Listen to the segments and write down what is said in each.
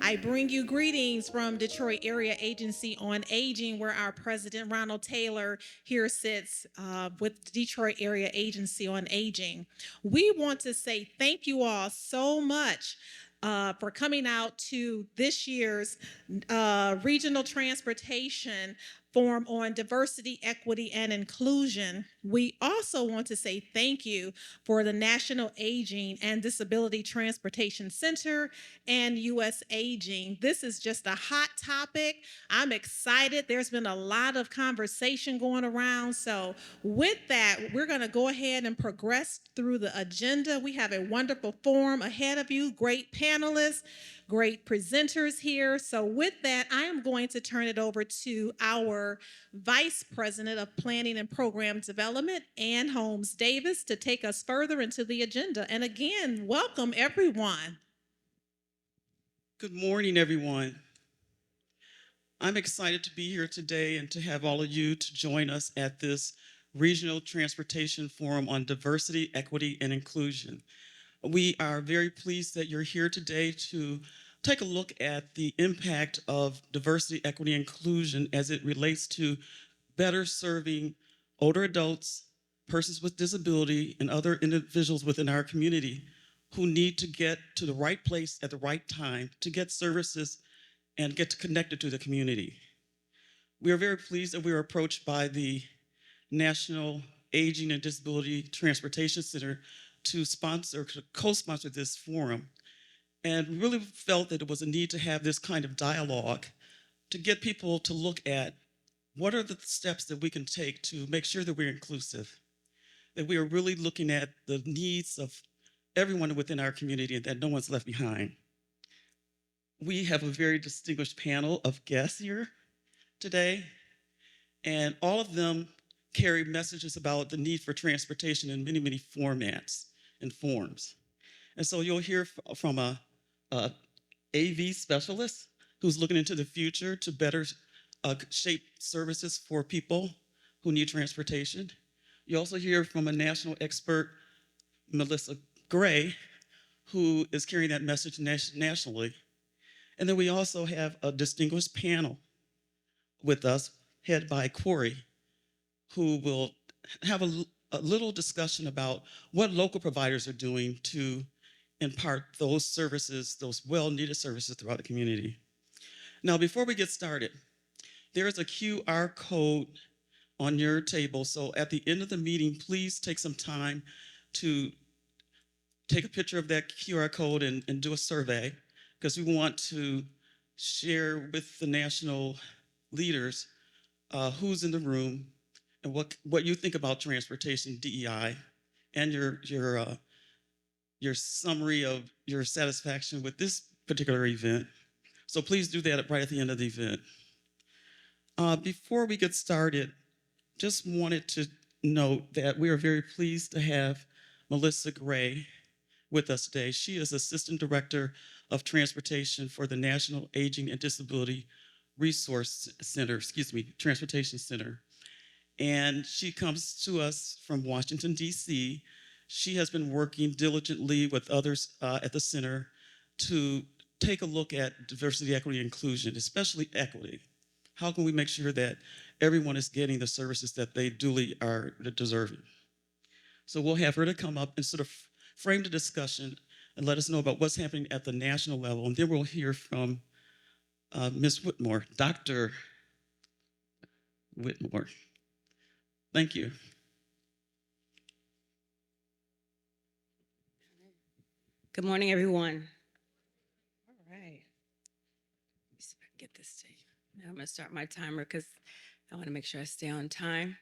I bring you greetings from Detroit Area Agency on Aging, where our president, Ronald Taylor, here sits with Detroit Area Agency on Aging. We want to say thank you all so much for coming out to this year's Regional Transportation Forum on Diversity, Equity, and Inclusion. We also want to say thank you for the National Aging and Disability Transportation Center and U.S. Aging. This is just a hot topic. I'm excited. There's been a lot of conversation going around. So with that, we're going to go ahead and progress through the agenda. We have a wonderful forum ahead of you, great panelists, great presenters here. So with that, I am going to turn it over to our Vice President of Planning and Program Development, Ann Holmes Davis, to take us further into the agenda. And again, welcome everyone. Good morning, everyone. I'm excited to be here today and to have all of you to join us at this Regional Transportation Forum on Diversity, Equity, and Inclusion. We are very pleased that you're here today to take a look at the impact of diversity, equity, and inclusion as it relates to better serving older adults, persons with disability, and other individuals within our community who need to get to the right place at the right time to get services and get connected to the community. We are very pleased that we were approached by the National Aging and Disability Transportation Center to co-sponsor this forum, and really felt that it was a need to have this kind of dialogue to get people to look at what are the steps that we can take to make sure that we're inclusive, that we are really looking at the needs of everyone within our community and that no one's left behind. We have a very distinguished panel of guests here today, and all of them carry messages about the need for transportation in many, many formats and forms. And so you'll hear from a AV specialist who's looking into the future to better shape services for people who need transportation. You also hear from a national expert, Melissa Gray, who is carrying that message nationally. And then we also have a distinguished panel with us, headed by Corey, who will have a little discussion about what local providers are doing to impart those services, those well-needed services throughout the community. Now, before we get started, there is a QR code on your table. So at the end of the meeting, please take some time to take a picture of that QR code and do a survey, because we want to share with the national leaders who's in the room and what you think about transportation, DEI, and your summary of your satisfaction with this particular event. So please do that right at the end of the event. Before we get started, just wanted to note that we are very pleased to have Melissa Gray with us today. She is Assistant Director of Transportation for the National Aging and Disability Transportation Center. And she comes to us from Washington, D.C. She has been working diligently with others at the center to take a look at diversity, equity, and inclusion, especially equity. How can we make sure that everyone is getting the services that they duly are deserving? So we'll have her to come up and sort of frame the discussion and let us know about what's happening at the national level. And then we'll hear from Ms. Whitmore, Dr. Whitmore. Thank you. Good morning, everyone. All right. Let me see if I can get this to you. Now I'm going to start my timer because I want to make sure I stay on time.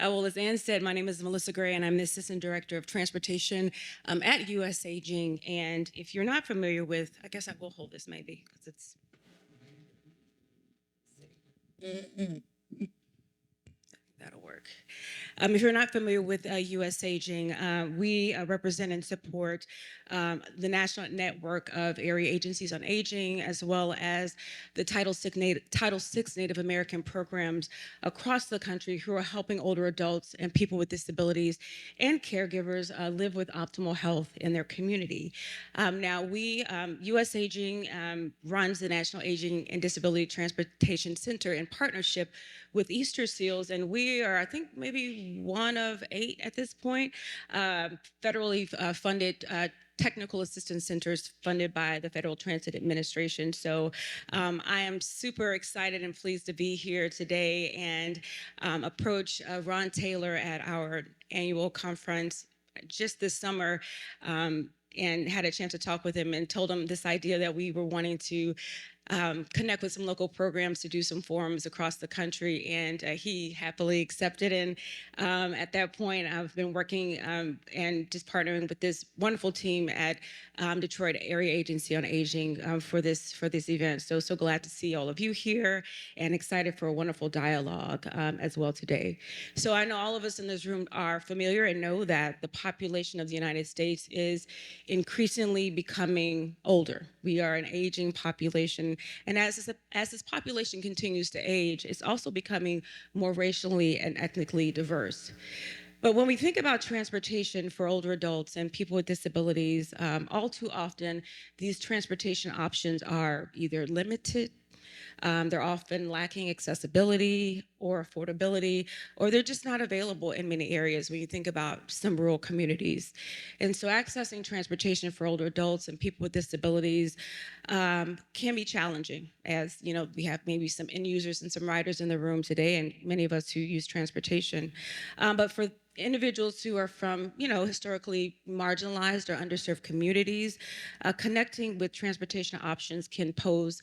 Well, as Ann said, my name is Melissa Gray, and I'm the Assistant Director of Transportation at U.S. Aging. And if you're not familiar with, I guess I will hold this maybe because it's. That'll work. If you're not familiar with U.S. Aging, we represent and support the national network of area agencies on aging, as well as the Title VI Native American programs across the country who are helping older adults and people with disabilities and caregivers live with optimal health in their community. U.S. Aging runs the National Aging and Disability Transportation Center in partnership with Easter Seals, and we are, I think, maybe one of 8 at this point, federally funded technical assistance centers funded by the Federal Transit Administration. So I am super excited and pleased to be here today and approach Ron Taylor at our annual conference just this summer, and had a chance to talk with him and told him this idea that we were wanting to connect with some local programs to do some forums across the country, and he happily accepted. And at that point, I've been working and just partnering with this wonderful team at Detroit Area Agency on Aging for this event. So glad to see all of you here, and excited for a wonderful dialogue as well today. So I know all of us in this room are familiar and know that the population of the United States is increasingly becoming older. We are an aging population. And as this population continues to age, it's also becoming more racially and ethnically diverse. But when we think about transportation for older adults and people with disabilities, all too often, these transportation options are either limited, they're often lacking accessibility or affordability, or they're just not available in many areas when you think about some rural communities. And so accessing transportation for older adults and people with disabilities can be challenging. As you know, we have maybe some end users and some riders in the room today, and many of us who use transportation. But for individuals who are from, historically marginalized or underserved communities, connecting with transportation options can pose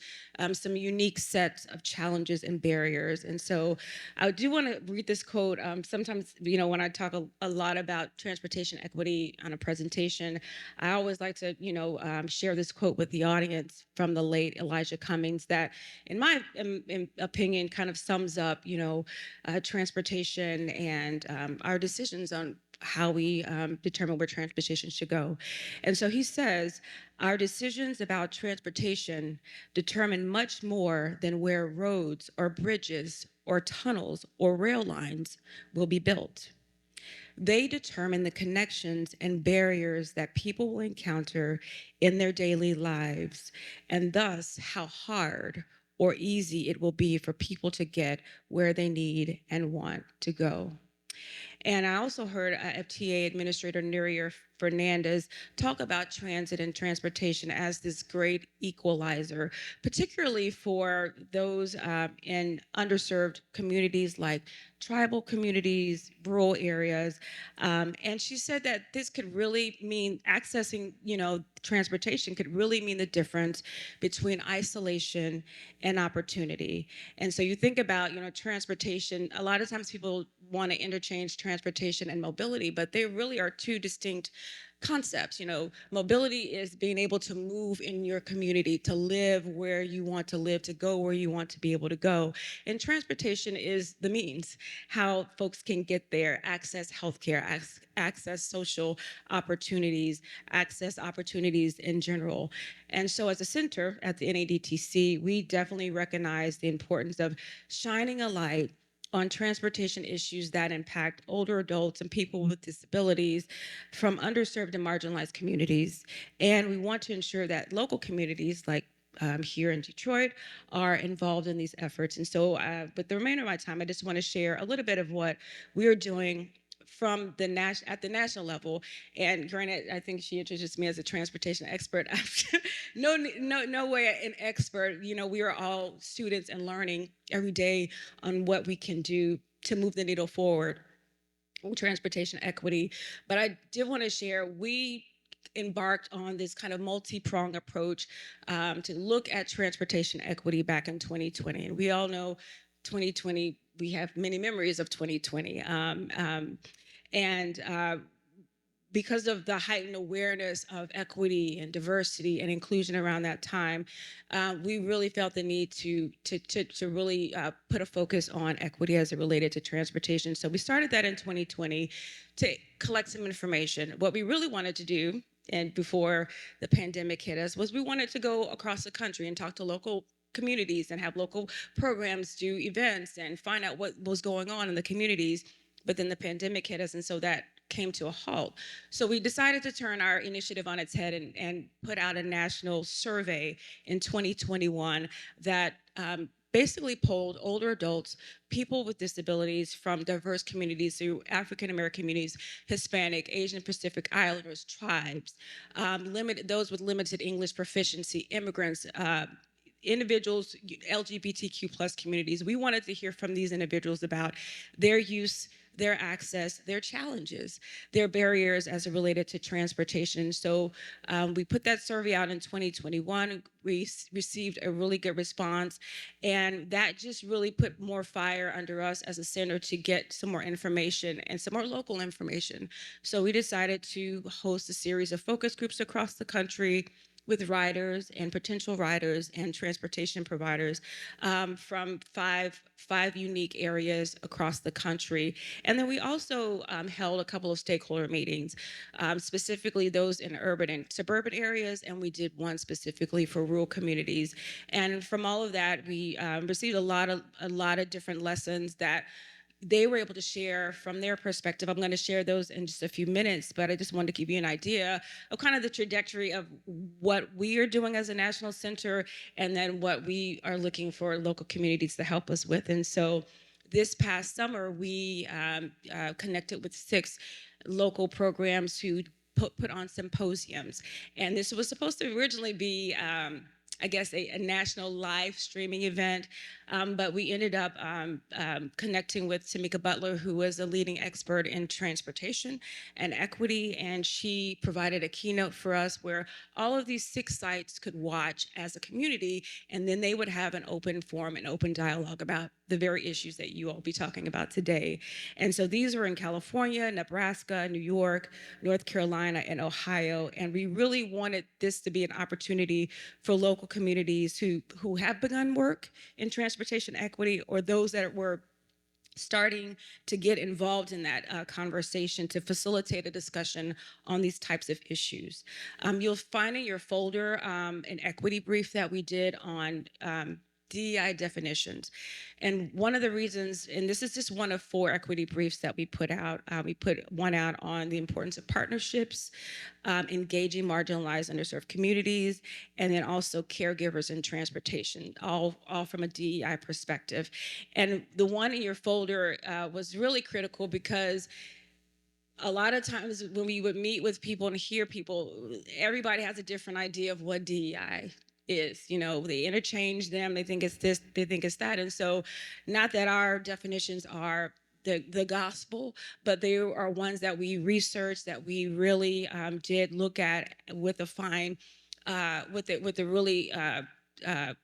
some unique sets of challenges and barriers. And so I do want to read this quote. Sometimes, when I talk a lot about transportation equity on a presentation, I always like to, share this quote with the audience from the late Elijah Cummings that, in my opinion, kind of sums up, transportation and our decisions on how we determine where transportation should go. And so he says, our decisions about transportation determine much more than where roads or bridges or tunnels or rail lines will be built. They determine the connections and barriers that people will encounter in their daily lives, and thus how hard or easy it will be for people to get where they need and want to go. And I also heard FTA Administrator Neria Fernandez talk about transit and transportation as this great equalizer, particularly for those in underserved communities like tribal communities, rural areas. And she said that this could really mean accessing, transportation could really mean the difference between isolation and opportunity. And so you think about, transportation, a lot of times people want to interchange transportation and mobility, but they really are two distinct concepts. Mobility is being able to move in your community, to live where you want to live, to go where you want to be able to go. And transportation is the means, how folks can get there, access healthcare, access social opportunities, access opportunities in general. And so as a center at the NADTC, we definitely recognize the importance of shining a light on transportation issues that impact older adults and people with disabilities from underserved and marginalized communities. And we want to ensure that local communities like here in Detroit are involved in these efforts. And so with the remainder of my time, I just want to share a little bit of what we are doing from at the national level. And granted, I think she introduced me as a transportation expert. No way an expert. We are all students and learning every day on what we can do to move the needle forward with transportation equity. But I did want to share, we embarked on this kind of multi-pronged approach to look at transportation equity back in 2020. And we all know 2020, we have many memories of 2020. because of the heightened awareness of equity and diversity and inclusion around that time, we really felt the need to really put a focus on equity as it related to transportation. So we started that in 2020 to collect some information. What we really wanted to do, and before the pandemic hit us, was we wanted to go across the country and talk to local communities and have local programs do events and find out what was going on in the communities. But then the pandemic hit us, and so that came to a halt. So we decided to turn our initiative on its head and put out a national survey in 2021 that basically polled older adults, people with disabilities from diverse communities, through African American communities, Hispanic, Asian Pacific Islanders, tribes, those with limited English proficiency, immigrants, individuals, LGBTQ plus communities. We wanted to hear from these individuals about their use, their access, their challenges, their barriers as it related to transportation. So we put that survey out in 2021. We received a really good response, and that just really put more fire under us as a center to get some more information and some more local information. So we decided to host a series of focus groups across the country with riders and potential riders and transportation providers from five unique areas across the country. And then we also held a couple of stakeholder meetings, specifically those in urban and suburban areas, and we did one specifically for rural communities. And from all of that, we received a lot of different lessons that they were able to share from their perspective. I'm going to share those in just a few minutes, but I just wanted to give you an idea of kind of the trajectory of what we are doing as a national center, and then what we are looking for local communities to help us with. And so this past summer, we connected with 6 local programs who put on symposiums. And this was supposed to originally be I guess, a national live streaming event. But we ended up connecting with Tamika Butler, who was a leading expert in transportation and equity. And she provided a keynote for us where all of these 6 sites could watch as a community, and then they would have an open forum and open dialogue about the very issues that you all be talking about today. And so these were in California, Nebraska, New York, North Carolina, and Ohio. And we really wanted this to be an opportunity for local communities who have begun work in transportation equity, or those that were starting to get involved in that conversation, to facilitate a discussion on these types of issues. You'll find in your folder an equity brief that we did on DEI definitions. And one of the reasons, and this is just one of 4 equity briefs that we put out, we put one out on the importance of partnerships, engaging marginalized, underserved communities, and then also caregivers and transportation, all from a DEI perspective. And the one in your folder was really critical because a lot of times when we would meet with people and hear people, everybody has a different idea of what DEI is. You know, they interchange them, they think it's this, they think it's that. And so, not that our definitions are the gospel, but they are ones that we researched, that we really did look at with a fine, with a really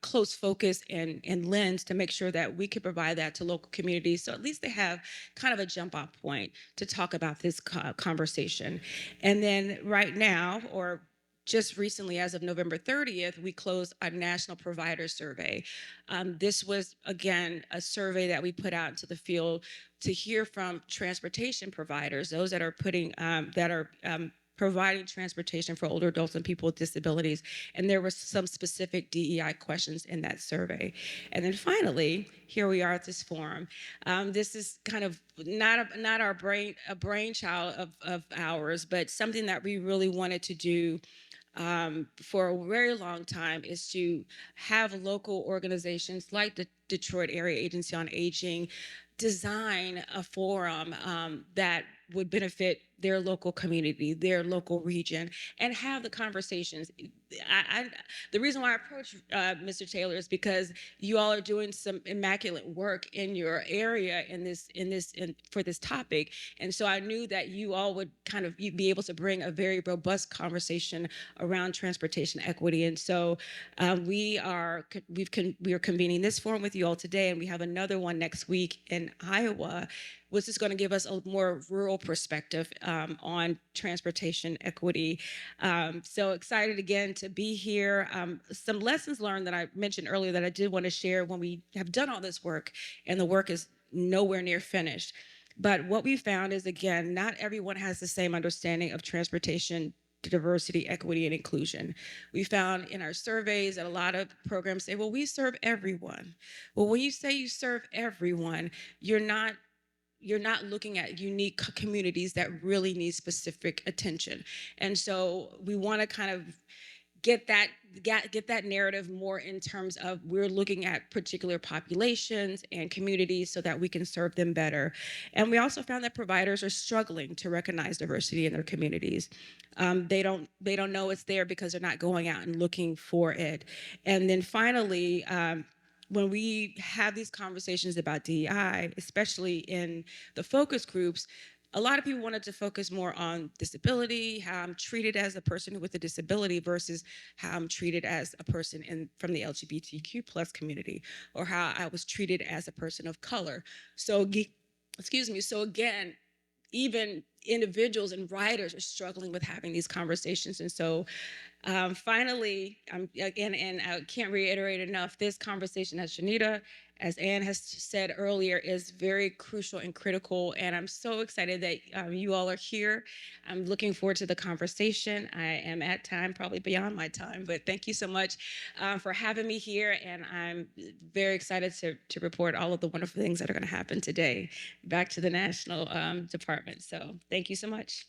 close focus and lens to make sure that we could provide that to local communities, so at least they have kind of a jump off point to talk about this conversation. And then right now, or just recently, as of November 30th, we closed a national provider survey. This was, again, a survey that we put out into the field to hear from transportation providers, those that are providing transportation for older adults and people with disabilities. And there were some specific DEI questions in that survey. And then finally, here we are at this forum. This is kind of not a brainchild of ours, but something that we really wanted to do for a very long time, is to have local organizations like the Detroit Area Agency on Aging design a forum that would benefit their local community, their local region, and have the conversations. The reason why I approached Mr. Taylor is because you all are doing some immaculate work in your area for this topic, and so I knew that you all would you'd be able to bring a very robust conversation around transportation equity. And so we are convening this forum with you all today, and we have another one next week in Iowa, which is going to give us a more rural perspective on transportation equity. So excited again to be here. Some lessons learned that I mentioned earlier that I did want to share when we have done all this work and the work is nowhere near finished. But what we found is, again, not everyone has the same understanding of transportation diversity, equity, and inclusion. We found in our surveys that a lot of programs say, well, we serve everyone. Well, when you say you serve everyone, you're not looking at unique communities that really need specific attention. And so we want to kind of get that narrative more in terms of we're looking at particular populations and communities so that we can serve them better. And we also found that providers are struggling to recognize diversity in their communities. They don't know it's there because they're not going out and looking for it. And then finally, when we have these conversations about DEI, especially in the focus groups, a lot of people wanted to focus more on disability, how I'm treated as a person with a disability versus how I'm treated as a person from the LGBTQ plus community, or how I was treated as a person of color. So, excuse me. So again, even individuals and writers are struggling with having these conversations. And so finally, again, and I can't reiterate enough, this conversation, as Shanita, as Anne has said earlier, is very crucial and critical. And I'm so excited that you all are here. I'm looking forward to the conversation. I am at time, probably beyond my time, but thank you so much for having me here. And I'm very excited to report all of the wonderful things that are going to happen today back to the national department. So thank you so much.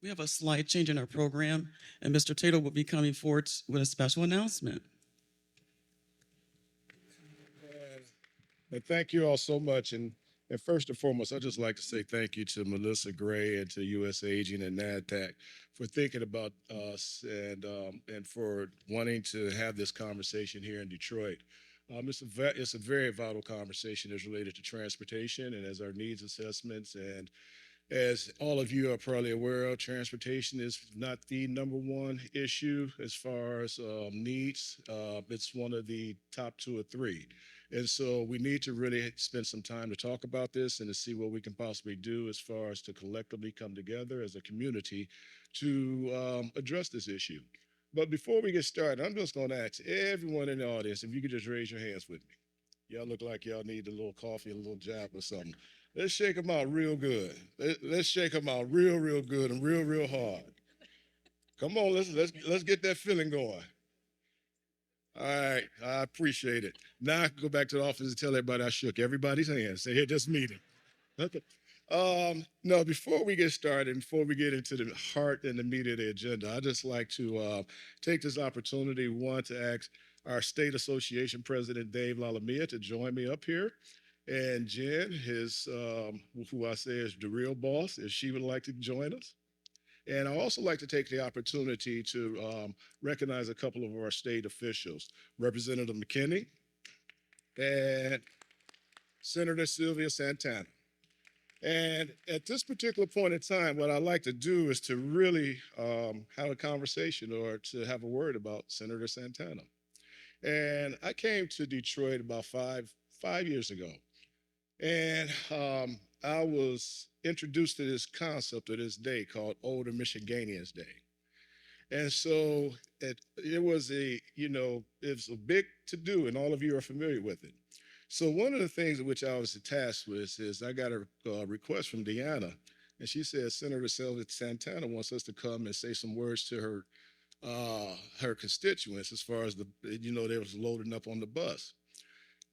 We have a slight change in our program, and Mr. Taylor will be coming forward with a special announcement. And thank you all so much. And first and foremost, I'd just like to say thank you to Melissa Gray and to US Aging and NADTAC for thinking about us and for wanting to have this conversation here in Detroit. It's a very vital conversation as related to transportation and as our needs assessments. And as all of you are probably aware of, transportation is not the number one issue as far as needs. It's one of the top two or three. And so we need to really spend some time to talk about this and to see what we can possibly do as far as to collectively come together as a community to address this issue. But before we get started, I'm just going to ask everyone in the audience if you could just raise your hands with me. Y'all look like y'all need a little coffee, a little jab or something. Let's shake them out real good. Let's shake them out real good and real hard. Come on, let's get that feeling going. All right, I appreciate it. Now I can go back to the office and tell everybody I shook everybody's hand. Say, hey, this meeting. Okay. No, before we get started, before we get into the heart and the meat of the agenda, I'd just like to take this opportunity, one, to ask our state association president, Dave Lalamia, to join me up here. And Jen, who I say is the real boss, if she would like to join us. And I also like to take the opportunity to recognize a couple of our state officials, Representative McKinney and Senator Sylvia Santana. And at this particular point in time, what I'd like to do is to really have a conversation or to have a word about Senator Santana. And I came to Detroit about five years ago. And I was introduced to this concept of this day called Older Michiganians Day. And so it was a big to do, and all of you are familiar with it. So one of the things which I was tasked with is I got a request from Deanna, and she said Senator Sylvia Santana wants us to come and say some words to her constituents as far as they was loading up on the bus.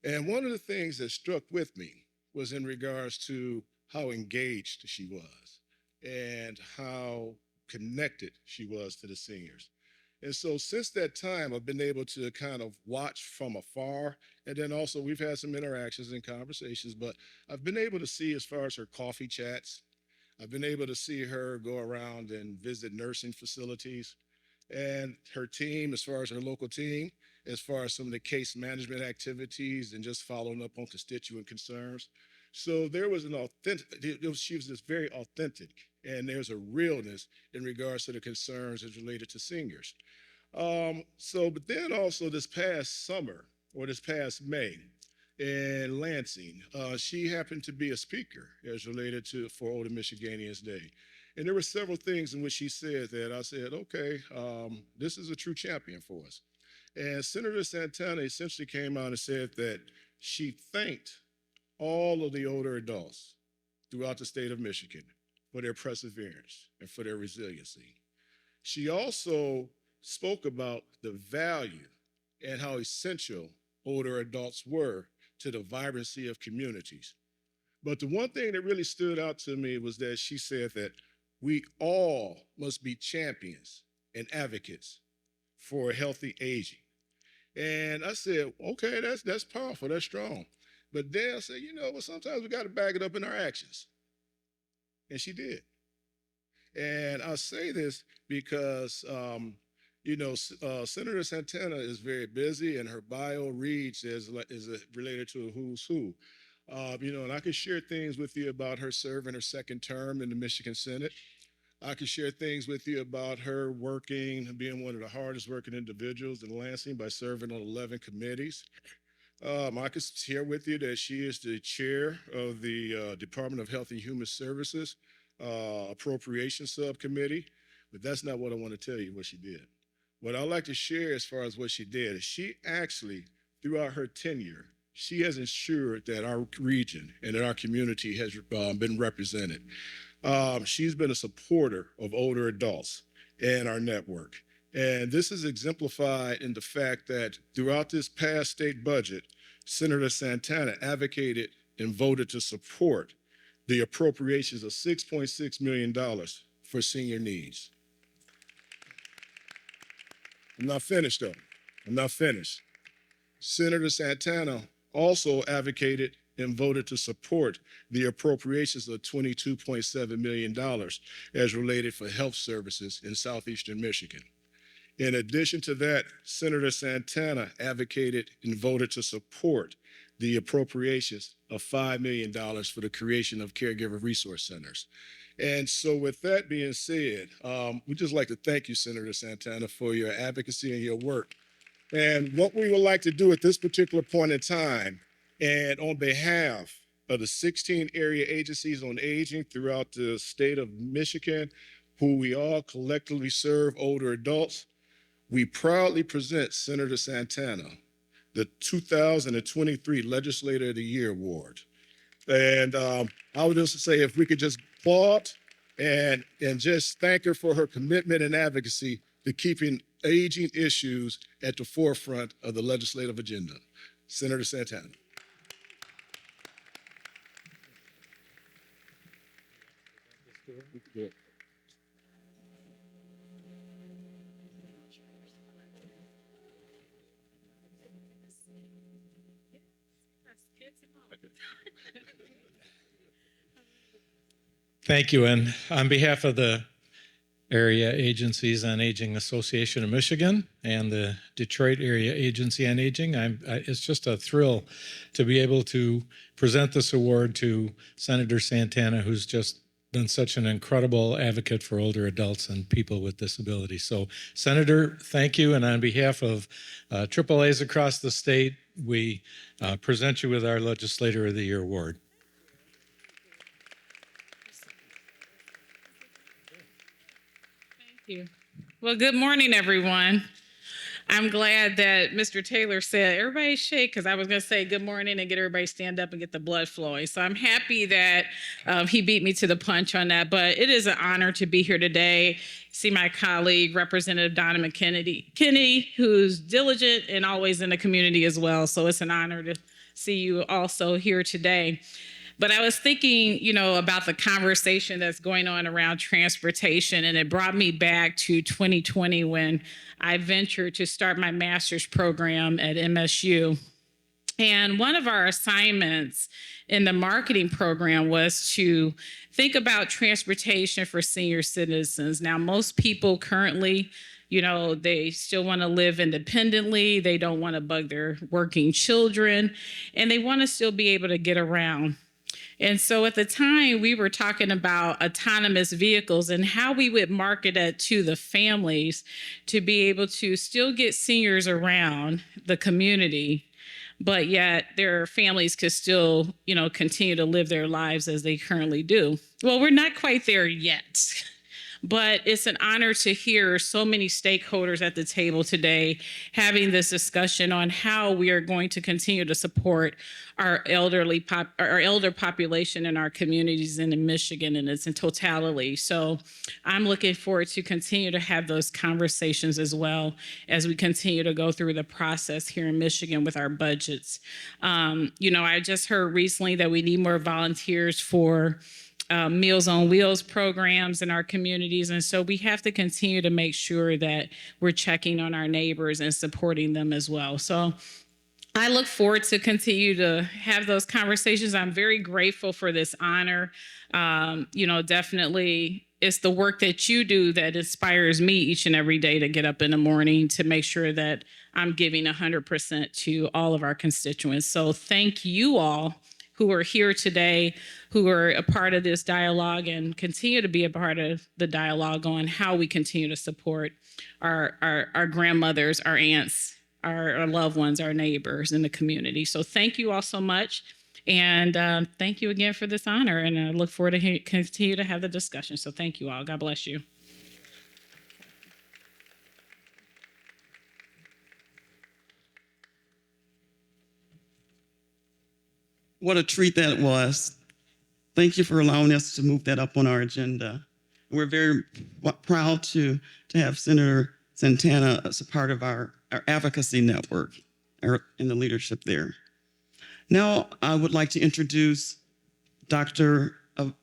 And one of the things that struck with me was in regards to how engaged she was and how connected she was to the seniors. And so since that time, I've been able to kind of watch from afar. And then also we've had some interactions and conversations, but I've been able to see as far as her coffee chats. I've been able to see her go around and visit nursing facilities and her team, as far as her local team, as far as some of the case management activities and just following up on constituent concerns. So there was she was just very authentic, and there's a realness in regards to the concerns as related to seniors. But then also this past summer or this past May in Lansing, she happened to be a speaker as related to for Older Michiganians Day. And there were several things in which she said that I said, okay, this is a true champion for us. And Senator Santana essentially came out and said that she thanked all of the older adults throughout the state of Michigan for their perseverance and for their resiliency. She also spoke about the value and how essential older adults were to the vibrancy of communities. But the one thing that really stood out to me was that she said that we all must be champions and advocates for healthy aging. And I said, okay, that's powerful, that's strong. But then I said, well, sometimes we got to back it up in our actions. And she did. And I say this because, Senator Santana is very busy, and her bio reads is related to a who's who. And I can share things with you about her serving her second term in the Michigan Senate. I can share things with you about her being one of the hardest working individuals in Lansing by serving on 11 committees. I could share with you that she is the chair of the Department of Health and Human Services Appropriation Subcommittee, but that's not what I want to tell you what she did. What I'd like to share as far as what she did is she actually, throughout her tenure, she has ensured that our region and that our community has been represented. She's been a supporter of older adults and our network. And this is exemplified in the fact that throughout this past state budget, Senator Santana advocated and voted to support the appropriations of $6.6 million for senior needs. I'm not finished, though. I'm not finished. Senator Santana also advocated and voted to support the appropriations of $22.7 million as related for health services in southeastern Michigan. In addition to that, Senator Santana advocated and voted to support the appropriations of $5 million for the creation of caregiver resource centers. And so with that being said, we'd just like to thank you, Senator Santana, for your advocacy and your work. And what we would like to do at this particular point in time, and on behalf of the 16 area agencies on aging throughout the state of Michigan, who we all collectively serve older adults, we proudly present Senator Santana the 2023 Legislator of the Year Award. And I would just say if we could just applaud and just thank her for her commitment and advocacy to keeping aging issues at the forefront of the legislative agenda. Senator Santana. Thank you. And on behalf of the Area Agencies on Aging Association of Michigan and the Detroit Area Agency on Aging, it's just a thrill to be able to present this award to Senator Santana, who's just been such an incredible advocate for older adults and people with disabilities. So, Senator, thank you. And on behalf of AAAs across the state, we present you with our Legislator of the Year Award. Thank you. Well, good morning, everyone. I'm glad that Mr. Taylor said, everybody shake, because I was going to say good morning and get everybody stand up and get the blood flowing. So I'm happy that he beat me to the punch on that. But it is an honor to be here today. See my colleague, Representative Donna Kennedy, who's diligent and always in the community as well. So it's an honor to see you also here today. But I was thinking, about the conversation that's going on around transportation, and it brought me back to 2020 when I ventured to start my master's program at MSU. And one of our assignments in the marketing program was to think about transportation for senior citizens. Now, most people currently, they still want to live independently. They don't want to bug their working children, and they want to still be able to get around. And so at the time, we were talking about autonomous vehicles and how we would market it to the families to be able to still get seniors around the community, but yet their families could still, continue to live their lives as they currently do. Well, we're not quite there yet. But it's an honor to hear so many stakeholders at the table today having this discussion on how we are going to continue to support our elder population in our communities and in Michigan and its in totality. So I'm looking forward to continue to have those conversations as well as we continue to go through the process here in Michigan with our budgets. I just heard recently that we need more volunteers for Meals on Wheels programs in our communities. And so we have to continue to make sure that we're checking on our neighbors and supporting them as well. So I look forward to continue to have those conversations. I'm very grateful for this honor. Definitely it's the work that you do that inspires me each and every day to get up in the morning to make sure that I'm giving 100% to all of our constituents. So thank you all who are here today, who are a part of this dialogue and continue to be a part of the dialogue on how we continue to support our grandmothers, our aunts, our loved ones, our neighbors in the community. So thank you all so much. And thank you again for this honor. And I look forward to continue to have the discussion. So thank you all. God bless you. What a treat that was. Thank you for allowing us to move that up on our agenda. We're very proud to have Senator Santana as a part of our advocacy network in the leadership there. Now, I would like to introduce Dr.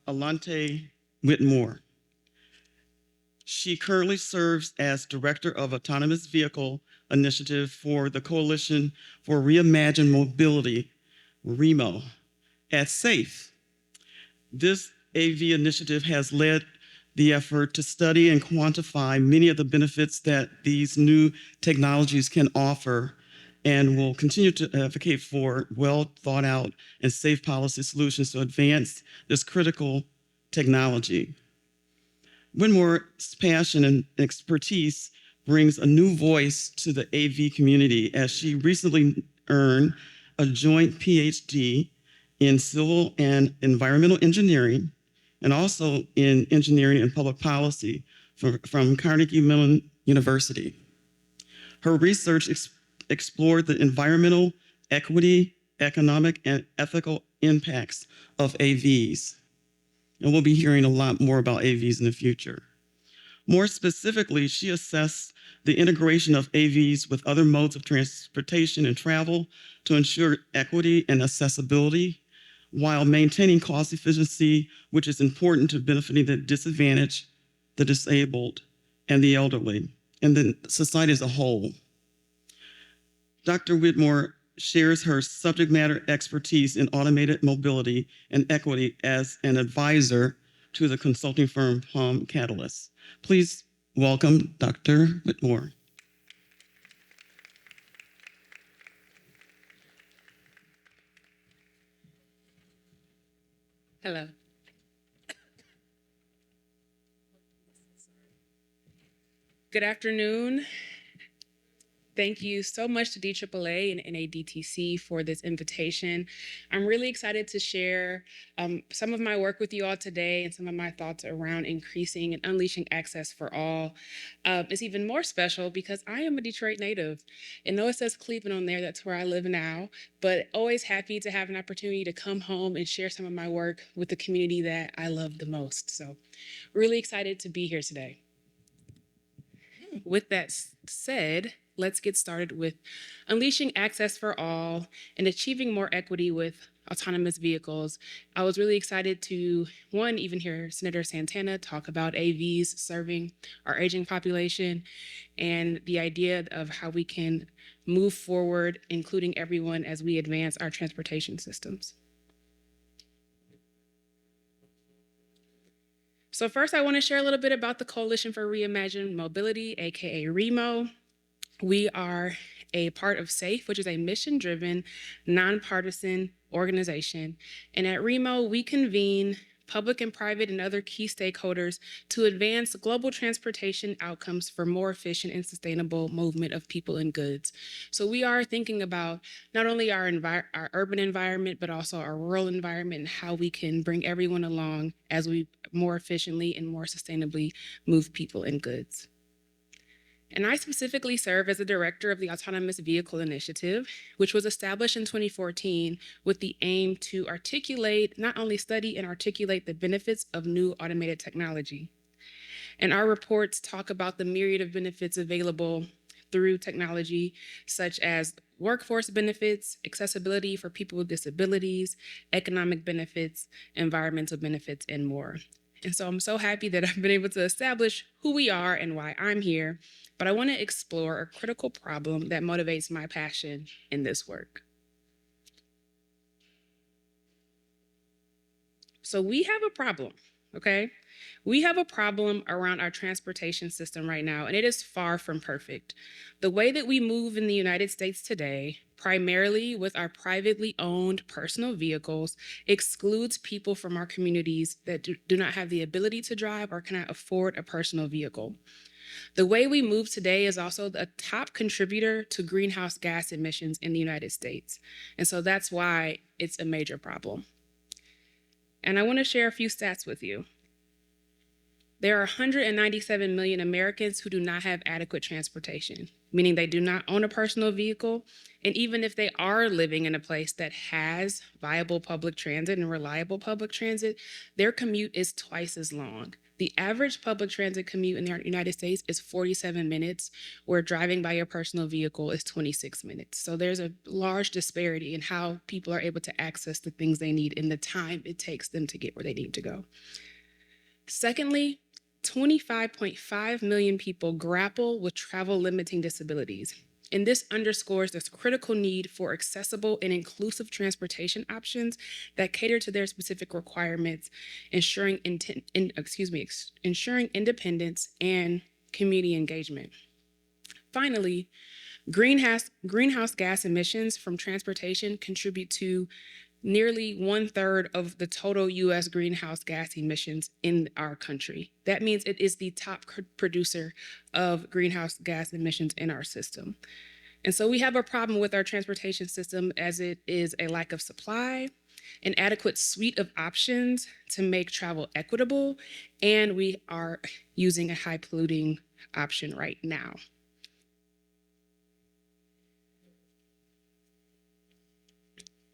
Alante Whitmore. She currently serves as Director of Autonomous Vehicle Initiative for the Coalition for Reimagined Mobility, REMO, at SAFE. This AV initiative has led the effort to study and quantify many of the benefits that these new technologies can offer and will continue to advocate for well thought out and safe policy solutions to advance this critical technology. Whitmore's passion and expertise brings a new voice to the AV community as she recently earned a joint PhD in civil and environmental engineering and also in engineering and public policy from Carnegie Mellon University. Her research explored the environmental, equity, economic, and ethical impacts of AVs. And we'll be hearing a lot more about AVs in the future. More specifically, she assessed the integration of AVs with other modes of transportation and travel to ensure equity and accessibility while maintaining cost efficiency, which is important to benefiting the disadvantaged, the disabled, and the elderly, and the society as a whole. Dr. Whitmore shares her subject matter expertise in automated mobility and equity as an advisor to the consulting firm Palm Catalyst. Please welcome Dr. Whitmore. Hello. Good afternoon. Thank you so much to DAAA and NADTC for this invitation. I'm really excited to share some of my work with you all today and some of my thoughts around increasing and unleashing access for all. It's even more special because I am a Detroit native. And though it says Cleveland on there, that's where I live now, but always happy to have an opportunity to come home and share some of my work with the community that I love the most. So really excited to be here today. With that said, let's get started with unleashing access for all and achieving more equity with autonomous vehicles. I was really excited to, even hear Senator Santana talk about AVs serving our aging population and the idea of how we can move forward, including everyone as we advance our transportation systems. So first, I want to share a little bit about the Coalition for Reimagined Mobility, aka REMO. We are a part of SAFE, which is a mission-driven, nonpartisan organization. And at REMO, we convene public and private and other key stakeholders to advance global transportation outcomes for more efficient and sustainable movement of people and goods. So we are thinking about not only our urban environment, but also our rural environment and how we can bring everyone along as we more efficiently and more sustainably move people and goods. And I specifically serve as the director of the Autonomous Vehicle Initiative, which was established in 2014 with the aim to articulate, not only study and articulate the benefits of new automated technology. And our reports talk about the myriad of benefits available through technology, such as workforce benefits, accessibility for people with disabilities, economic benefits, environmental benefits, and more. And so I'm so happy that I've been able to establish who we are and why I'm here, but I want to explore a critical problem that motivates my passion in this work. So we have a problem, okay? We have a problem around our transportation system right now, and it is far from perfect. The way that we move in the United States today, primarily with our privately owned personal vehicles, excludes people from our communities that do not have the ability to drive or cannot afford a personal vehicle. The way we move today is also the top contributor to greenhouse gas emissions in the United States. And so that's why it's a major problem. And I want to share a few stats with you. There are 197 million Americans who do not have adequate transportation, meaning they do not own a personal vehicle. And even if they are living in a place that has viable public transit and reliable public transit, their commute is twice as long. The average public transit commute in the United States is 47 minutes, where driving by your personal vehicle is 26 minutes. So there's a large disparity in how people are able to access the things they need in the time it takes them to get where they need to go. Secondly, 25.5 million people grapple with travel limiting disabilities. And this underscores this critical need for accessible and inclusive transportation options that cater to their specific requirements, ensuring independence and community engagement. Finally, greenhouse gas emissions from transportation contribute to nearly 1/3 of the total US greenhouse gas emissions in our country. That means it is the top producer of greenhouse gas emissions in our system. And so we have a problem with our transportation system, as it is a lack of supply, an adequate suite of options to make travel equitable, and we are using a high polluting option right now.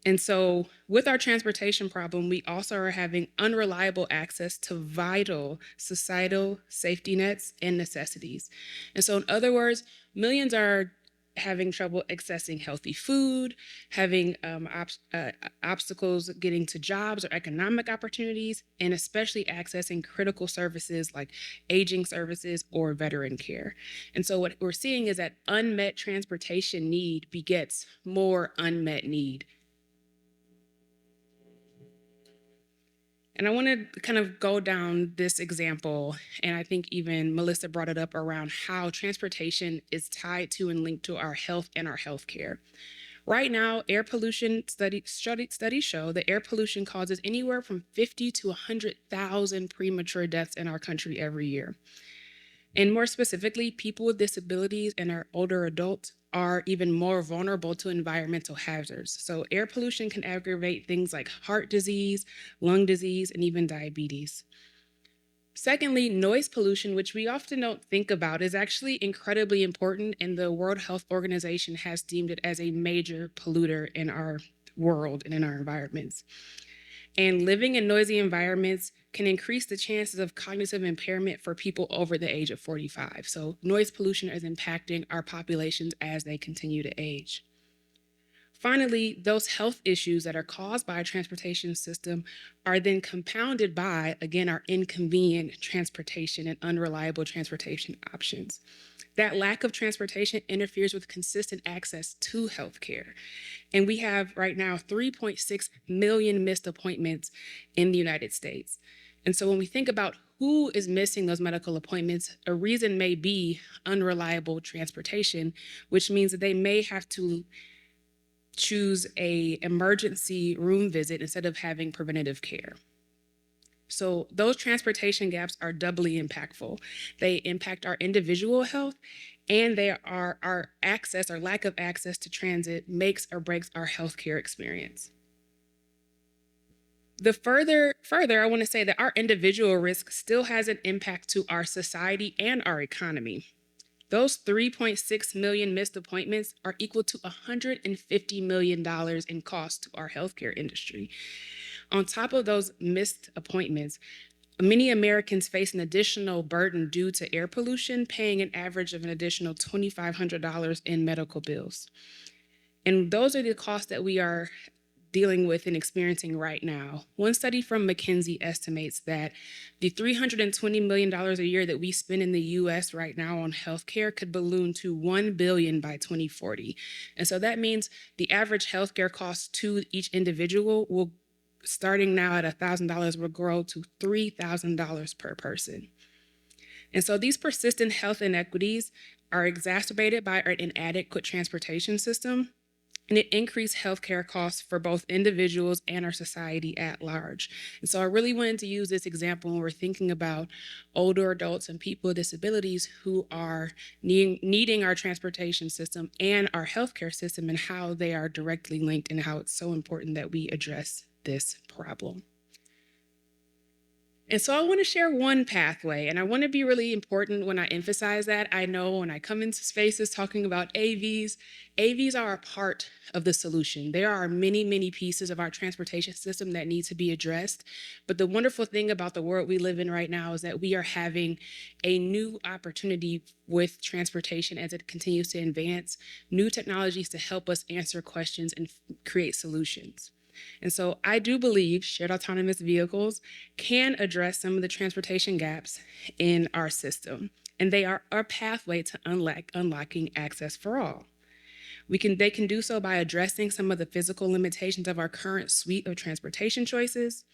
And so with our transportation problem, we also are having unreliable access to vital societal safety nets and necessities. And so in other words, millions are having trouble accessing healthy food, having obstacles getting to jobs or economic opportunities, and especially accessing critical services like aging services or veteran care. And so what we're seeing is that unmet transportation need begets more unmet need. And I want to kind of go down this example, and I think even Melissa brought it up around how transportation is tied to and linked to our health and our healthcare. Right now, air pollution studies show that air pollution causes anywhere from 50 to 100,000 premature deaths in our country every year. And more specifically, people with disabilities and our older adults are even more vulnerable to environmental hazards. So air pollution can aggravate things like heart disease, lung disease, and even diabetes. Secondly, noise pollution, which we often don't think about, is actually incredibly important, and the World Health Organization has deemed it as a major polluter in our world and in our environments. And living in noisy environments can increase the chances of cognitive impairment for people over the age of 45. So noise pollution is impacting our populations as they continue to age. Finally, those health issues that are caused by our transportation system are then compounded by, again, our inconvenient transportation and unreliable transportation options. That lack of transportation interferes with consistent access to healthcare. And we have right now 3.6 million missed appointments in the United States. And so when we think about who is missing those medical appointments, a reason may be unreliable transportation, which means that they may have to choose a emergency room visit instead of having preventative care. So those transportation gaps are doubly impactful. They impact our individual health, and they are our access or lack of access to transit makes or breaks our healthcare experience. Further, I want to say that our individual risk still has an impact to our society and our economy. Those 3.6 million missed appointments are equal to $150 million in cost to our healthcare industry. On top of those missed appointments, many Americans face an additional burden due to air pollution, paying an average of an additional $2,500 in medical bills. And those are the costs that we are dealing with and experiencing right now. One study from McKinsey estimates that the $320 million a year that we spend in the US right now on healthcare could balloon to $1 billion by 2040. And so that means the average healthcare cost to each individual will, starting now at $1,000, will grow to $3,000 per person. And so these persistent health inequities are exacerbated by an inadequate transportation system, and it increased healthcare costs for both individuals and our society at large. And so I really wanted to use this example when we're thinking about older adults and people with disabilities who are needing our transportation system and our healthcare system, and how they are directly linked, and how it's so important that we address this problem. And so I want to share one pathway, and I want to be really important when I emphasize that. I know when I come into spaces talking about AVs, AVs are a part of the solution. There are many, many pieces of our transportation system that need to be addressed. But the wonderful thing about the world we live in right now is that we are having a new opportunity with transportation as it continues to advance, new technologies to help us answer questions and create solutions. And so I do believe shared autonomous vehicles can address some of the transportation gaps in our system, and they are our pathway to unlocking access for all. They can do so by addressing some of the physical limitations of our current suite of transportation choices.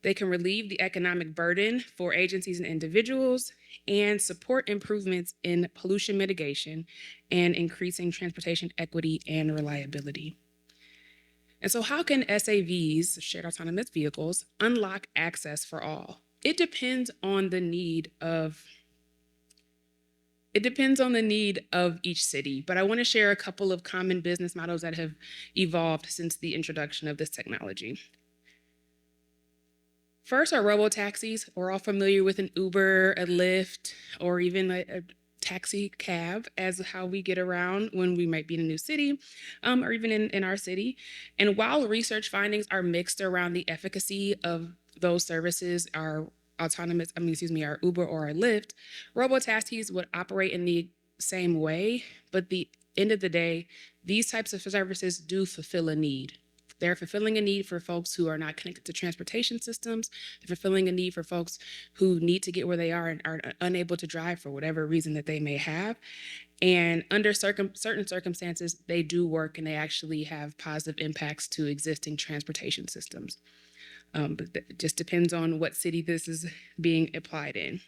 They can relieve the economic burden for agencies and individuals, and support improvements in pollution mitigation and increasing transportation equity and reliability. And so how can SAVs, shared autonomous vehicles, unlock access for all? It depends on the need of each city, but I want to share a couple of common business models that have evolved since the introduction of this technology. First are robo-taxis. We're all familiar with an Uber, a Lyft, or even a taxi cab as how we get around when we might be in a new city, or even in our city. And while research findings are mixed around the efficacy of those services, our Uber or our Lyft, robo-taxis would operate in the same way, but at the end of the day, these types of services do fulfill a need. They're fulfilling a need for folks who are not connected to transportation systems. They're fulfilling a need for folks who need to get where they are and are unable to drive for whatever reason that they may have. And under certain circumstances, they do work, and they actually have positive impacts to existing transportation systems. But it just depends on what city this is being applied in.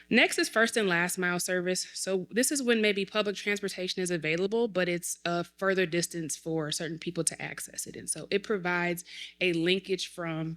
Next is first and last mile service. So this is when maybe public transportation is available, but it's a further distance for certain people to access it. And so it provides a linkage from,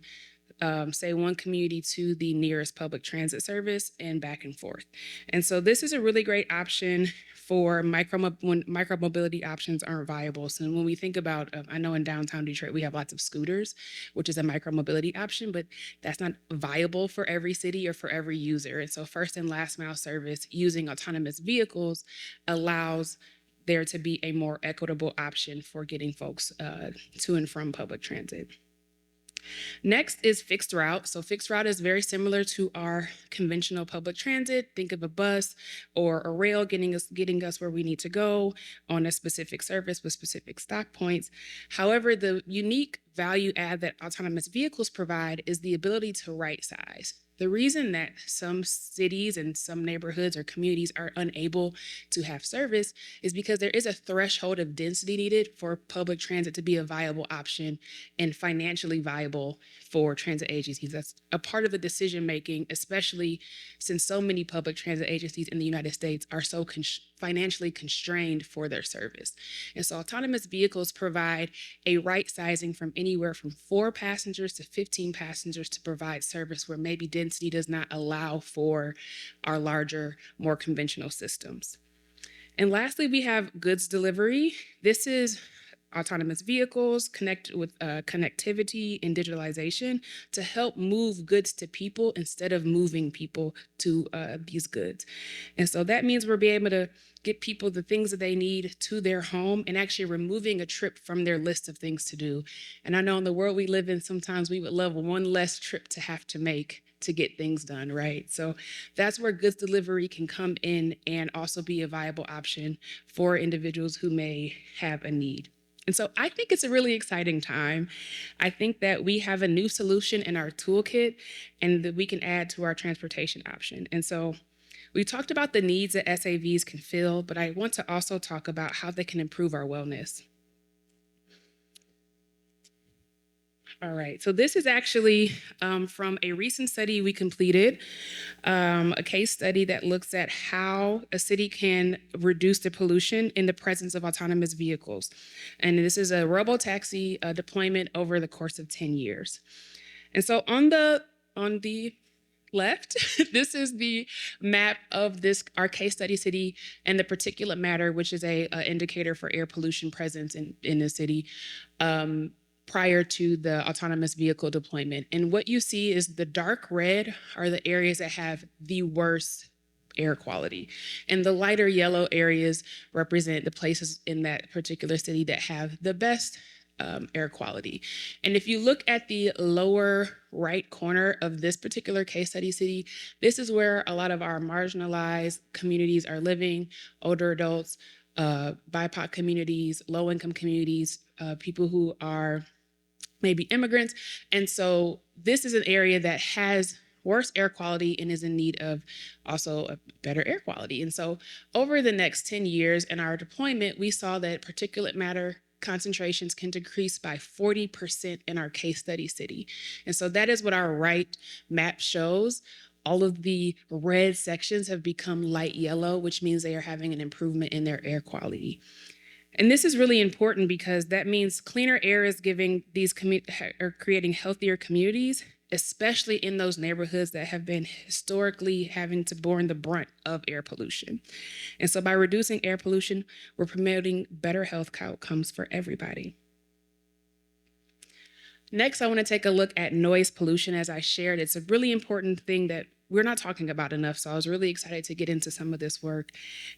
say, one community to the nearest public transit service and back and forth. And so this is a really great option for when micromobility options aren't viable. So when we think about, I know in downtown Detroit, we have lots of scooters, which is a micromobility option, but that's not viable for every city or for every user. And so first and last mile service using autonomous vehicles allows there to be a more equitable option for getting folks to and from public transit. Next is fixed route. So fixed route is very similar to our conventional public transit. Think of a bus or a rail getting us where we need to go on a specific service with specific stop points. However, the unique value add that autonomous vehicles provide is the ability to right size. The reason that some cities and some neighborhoods or communities are unable to have service is because there is a threshold of density needed for public transit to be a viable option and financially viable for transit agencies. That's a part of the decision making, especially since so many public transit agencies in the United States are so financially constrained for their service. And so autonomous vehicles provide a right sizing from anywhere from 4 passengers to 15 passengers to provide service where maybe density does not allow for our larger, more conventional systems. And lastly, we have goods delivery. This is autonomous vehicles connected with connectivity and digitalization to help move goods to people instead of moving people to these goods. And so that means we'll be able to get people the things that they need to their home and actually removing a trip from their list of things to do. And I know in the world we live in, sometimes we would love one less trip to have to make to get things done, right? So that's where goods delivery can come in and also be a viable option for individuals who may have a need. And so I think it's a really exciting time. I think that we have a new solution in our toolkit and that we can add to our transportation option. And so we talked about the needs that SAVs can fill, but I want to also talk about how they can improve our wellness. All right, so this is actually from a recent study we completed, a case study that looks at how a city can reduce the pollution in the presence of autonomous vehicles. And this is a robo-taxi deployment over the course of 10 years. And so on the left, this is the map of our case study city and the particulate matter, which is a indicator for air pollution presence in the city. Prior to the autonomous vehicle deployment. And what you see is the dark red are the areas that have the worst air quality. And the lighter yellow areas represent the places in that particular city that have the best air quality. And if you look at the lower right corner of this particular case study city, this is where a lot of our marginalized communities are living, older adults, BIPOC communities, low-income communities, people who are maybe immigrants. And so this is an area that has worse air quality and is in need of also a better air quality. And so over the next 10 years in our deployment, we saw that particulate matter concentrations can decrease by 40% in our case study city. And so that is what our right map shows. All of the red sections have become light yellow, which means they are having an improvement in their air quality. And this is really important because that means cleaner air is giving these or creating healthier communities, especially in those neighborhoods that have been historically having to bear the brunt of air pollution. And so by reducing air pollution, we're promoting better health outcomes for everybody. Next, I want to take a look at noise pollution. As I shared, it's a really important thing that we're not talking about enough. So I was really excited to get into some of this work.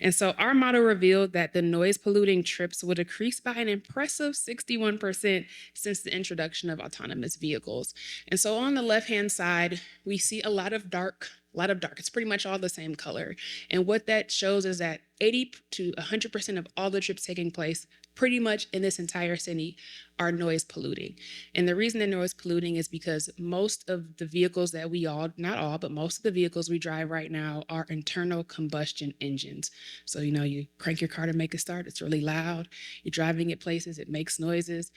And so our model revealed that the noise polluting trips would decrease by an impressive 61% since the introduction of autonomous vehicles. And so on the left-hand side, we see a lot of dark. It's pretty much all the same color. And what that shows is that 80 to 100% of all the trips taking place pretty much in this entire city are noise polluting. And the reason they're noise polluting is because most of the vehicles that not all, but most of the vehicles we drive right now are internal combustion engines. So, you crank your car to make it start, it's really loud. You're driving it places, it makes noises.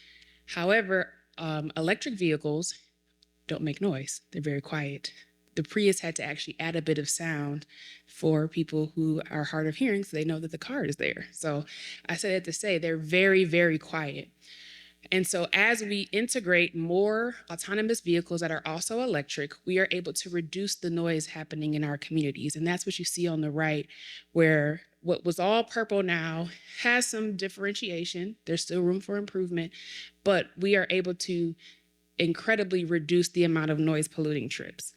However, electric vehicles don't make noise. They're very quiet. The Prius had to actually add a bit of sound for people who are hard of hearing so they know that the car is there. So I said that to say they're very, very quiet. And so as we integrate more autonomous vehicles that are also electric, we are able to reduce the noise happening in our communities. And that's what you see on the right, where what was all purple now has some differentiation. There's still room for improvement, but we are able to incredibly reduce the amount of noise polluting trips.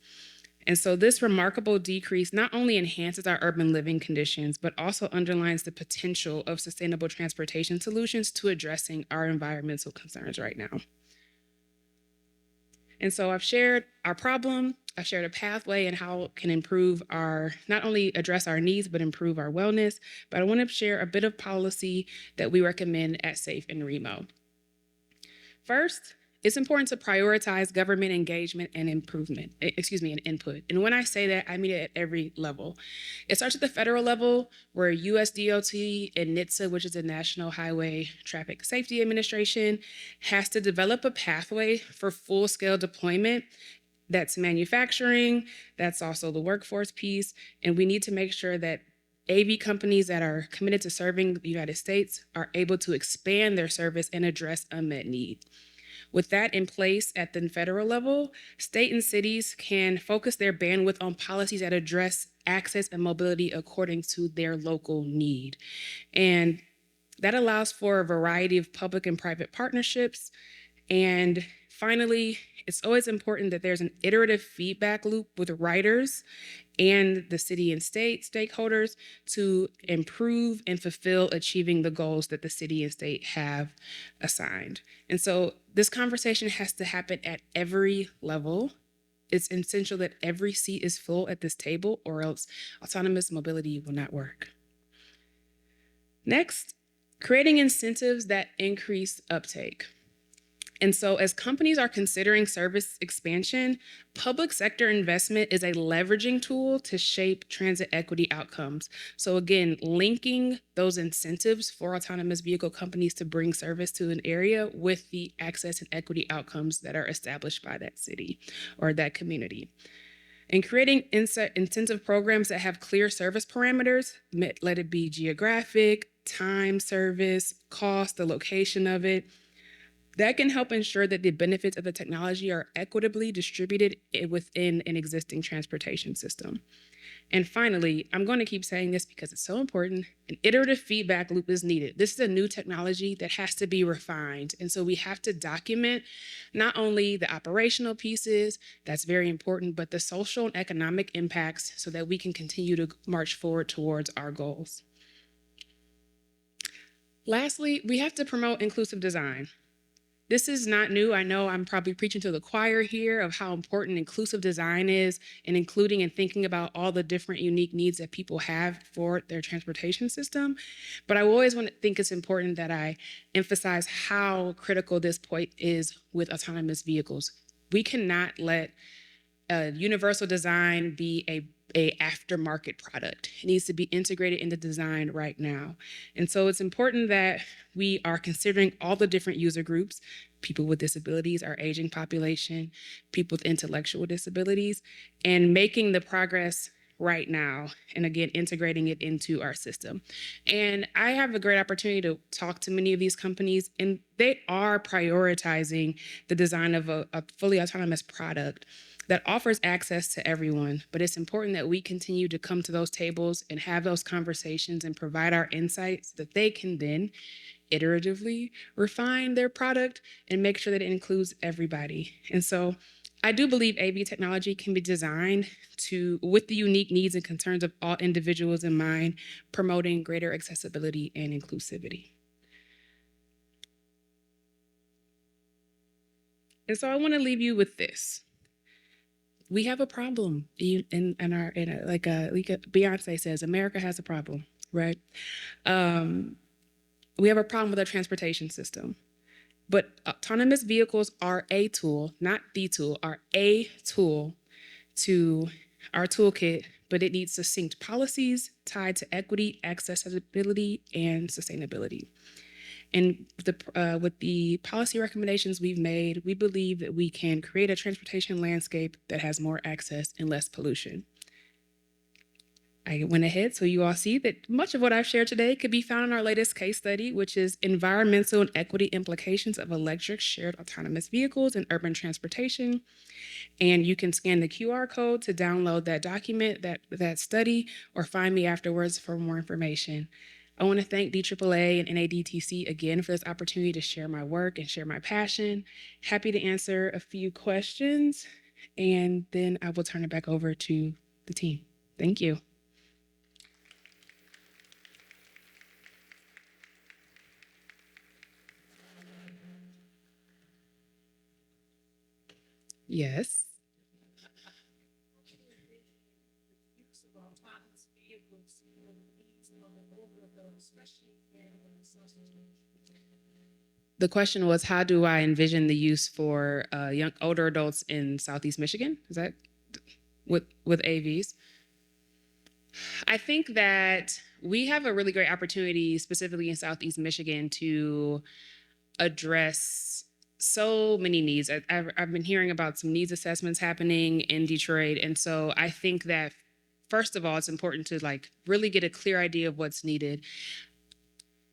And so this remarkable decrease not only enhances our urban living conditions, but also underlines the potential of sustainable transportation solutions to addressing our environmental concerns right now. And so I've shared our problem, I've shared a pathway and how it can improve not only address our needs, but improve our wellness. But I want to share a bit of policy that we recommend at SAFE and Remo. First, it's important to prioritize government engagement and and input. And when I say that, I mean it at every level. It starts at the federal level, where US DOT and NHTSA, which is the National Highway Traffic Safety Administration, has to develop a pathway for full-scale deployment. That's manufacturing, that's also the workforce piece, and we need to make sure that AV companies that are committed to serving the United States are able to expand their service and address unmet need. With that in place at the federal level, state and cities can focus their bandwidth on policies that address access and mobility according to their local need. And that allows for a variety of public and private partnerships. And finally, it's always important that there's an iterative feedback loop with riders and the city and state stakeholders to improve and fulfill achieving the goals that the city and state have assigned. And so this conversation has to happen at every level. It's essential that every seat is full at this table, or else autonomous mobility will not work. Next, creating incentives that increase uptake. And so as companies are considering service expansion, public sector investment is a leveraging tool to shape transit equity outcomes. So again, linking those incentives for autonomous vehicle companies to bring service to an area with the access and equity outcomes that are established by that city or that community. And creating incentive programs that have clear service parameters, let it be geographic, time, service, cost, the location of it, that can help ensure that the benefits of the technology are equitably distributed within an existing transportation system. And finally, I'm going to keep saying this because it's so important, an iterative feedback loop is needed. This is a new technology that has to be refined. And so we have to document not only the operational pieces, that's very important, but the social and economic impacts so that we can continue to march forward towards our goals. Lastly, we have to promote inclusive design. This is not new. I know I'm probably preaching to the choir here of how important inclusive design is, and including and thinking about all the different unique needs that people have for their transportation system. But I always think it's important that I emphasize how critical this point is with autonomous vehicles. We cannot let universal design be a aftermarket product. It needs to be integrated into design right now. And so it's important that we are considering all the different user groups, people with disabilities, our aging population, people with intellectual disabilities, and making the progress right now, and again, integrating it into our system. And I have a great opportunity to talk to many of these companies, and they are prioritizing the design of a fully autonomous product that offers access to everyone. But it's important that we continue to come to those tables and have those conversations and provide our insights that they can then iteratively refine their product and make sure that it includes everybody. And so I do believe AV technology can be designed with the unique needs and concerns of all individuals in mind, promoting greater accessibility and inclusivity. And so I want to leave you with this. We have a problem, like Beyonce says, America has a problem, right? We have a problem with our transportation system. But autonomous vehicles are a tool, not the tool, are a tool to our toolkit, but it needs succinct policies tied to equity, accessibility, and sustainability. And with the policy recommendations we've made, we believe that we can create a transportation landscape that has more access and less pollution. I went ahead so you all see that much of what I've shared today could be found in our latest case study, which is Environmental and Equity Implications of Electric Shared Autonomous Vehicles in Urban Transportation. And you can scan the QR code to download that document, that study, or find me afterwards for more information. I want to thank DAAA and NADTC again for this opportunity to share my work and share my passion. Happy to answer a few questions, and then I will turn it back over to the team. Thank you. Yes. The question was, how do I envision the use for older adults in Southeast Michigan? Is that with AVs? I think that we have a really great opportunity, specifically in Southeast Michigan, to address so many needs. I've been hearing about some needs assessments happening in Detroit, and so I think that first of all, it's important to like really get a clear idea of what's needed.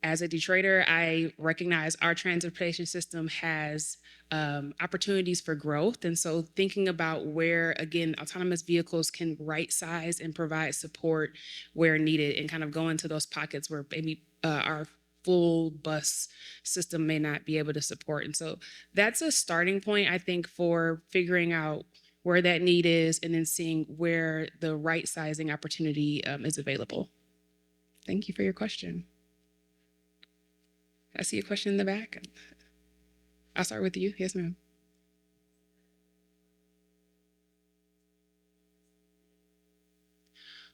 As a Detroiter, I recognize our transportation system has opportunities for growth. And so thinking about where, again, autonomous vehicles can right size and provide support where needed and kind of go into those pockets where maybe our full bus system may not be able to support. And so that's a starting point, I think, for figuring out where that need is and then seeing where the right sizing opportunity is available. Thank you for your question. I see a question in the back. I'll start with you. Yes, ma'am.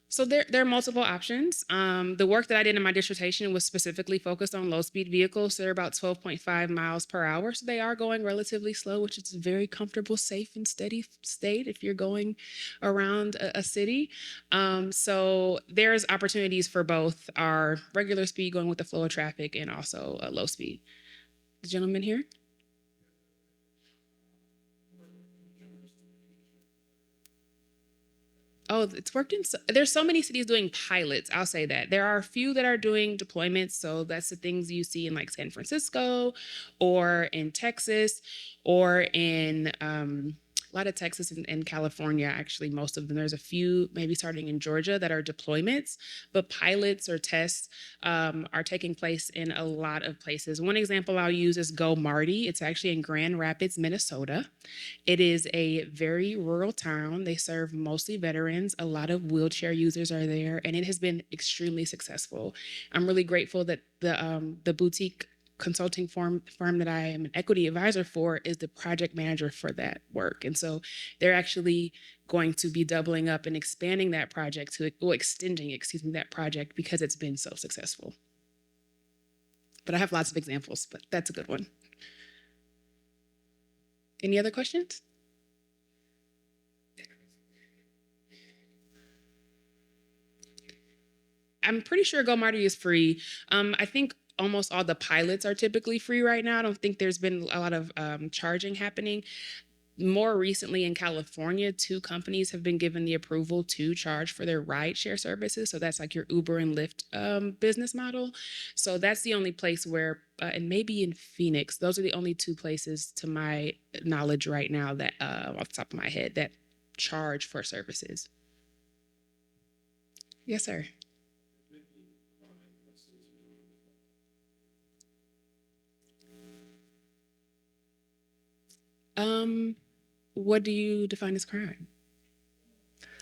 So there are multiple options. The work that I did in my dissertation was specifically focused on low-speed vehicles. So they're about 12.5 miles per hour. So they are going relatively slow, which is a very comfortable, safe, and steady state if you're going around a city. So there's opportunities for both our regular speed going with the flow of traffic and also low speed. The gentleman here. Oh, it's worked in, there's so many cities doing pilots. I'll say that. There are a few that are doing deployments. So that's the things you see in like San Francisco or in Texas or in a lot of Texas and California, actually, most of them. There's a few maybe starting in Georgia that are deployments, but pilots or tests are taking place in a lot of places. One example I'll use is Go Marty. It's actually in Grand Rapids, Minnesota. It is a very rural town. They serve mostly veterans. A lot of wheelchair users are there, and it has been extremely successful. I'm really grateful that the boutique consulting firm that I am an equity advisor for is the project manager for that work. And so they're actually going to be doubling up and expanding that project extending that project because it's been so successful. But I have lots of examples, but that's a good one. Any other questions? I'm pretty sure Go Marty is free. I think almost all the pilots are typically free right now. I don't think there's been a lot of charging happening. More recently in California, 2 companies have been given the approval to charge for their rideshare services. So that's like your Uber and Lyft business model. So that's the only place where, and maybe in Phoenix, those are the only 2 places to my knowledge right now that, off the top of my head, that charge for services. Yes, sir. What do you define as crime?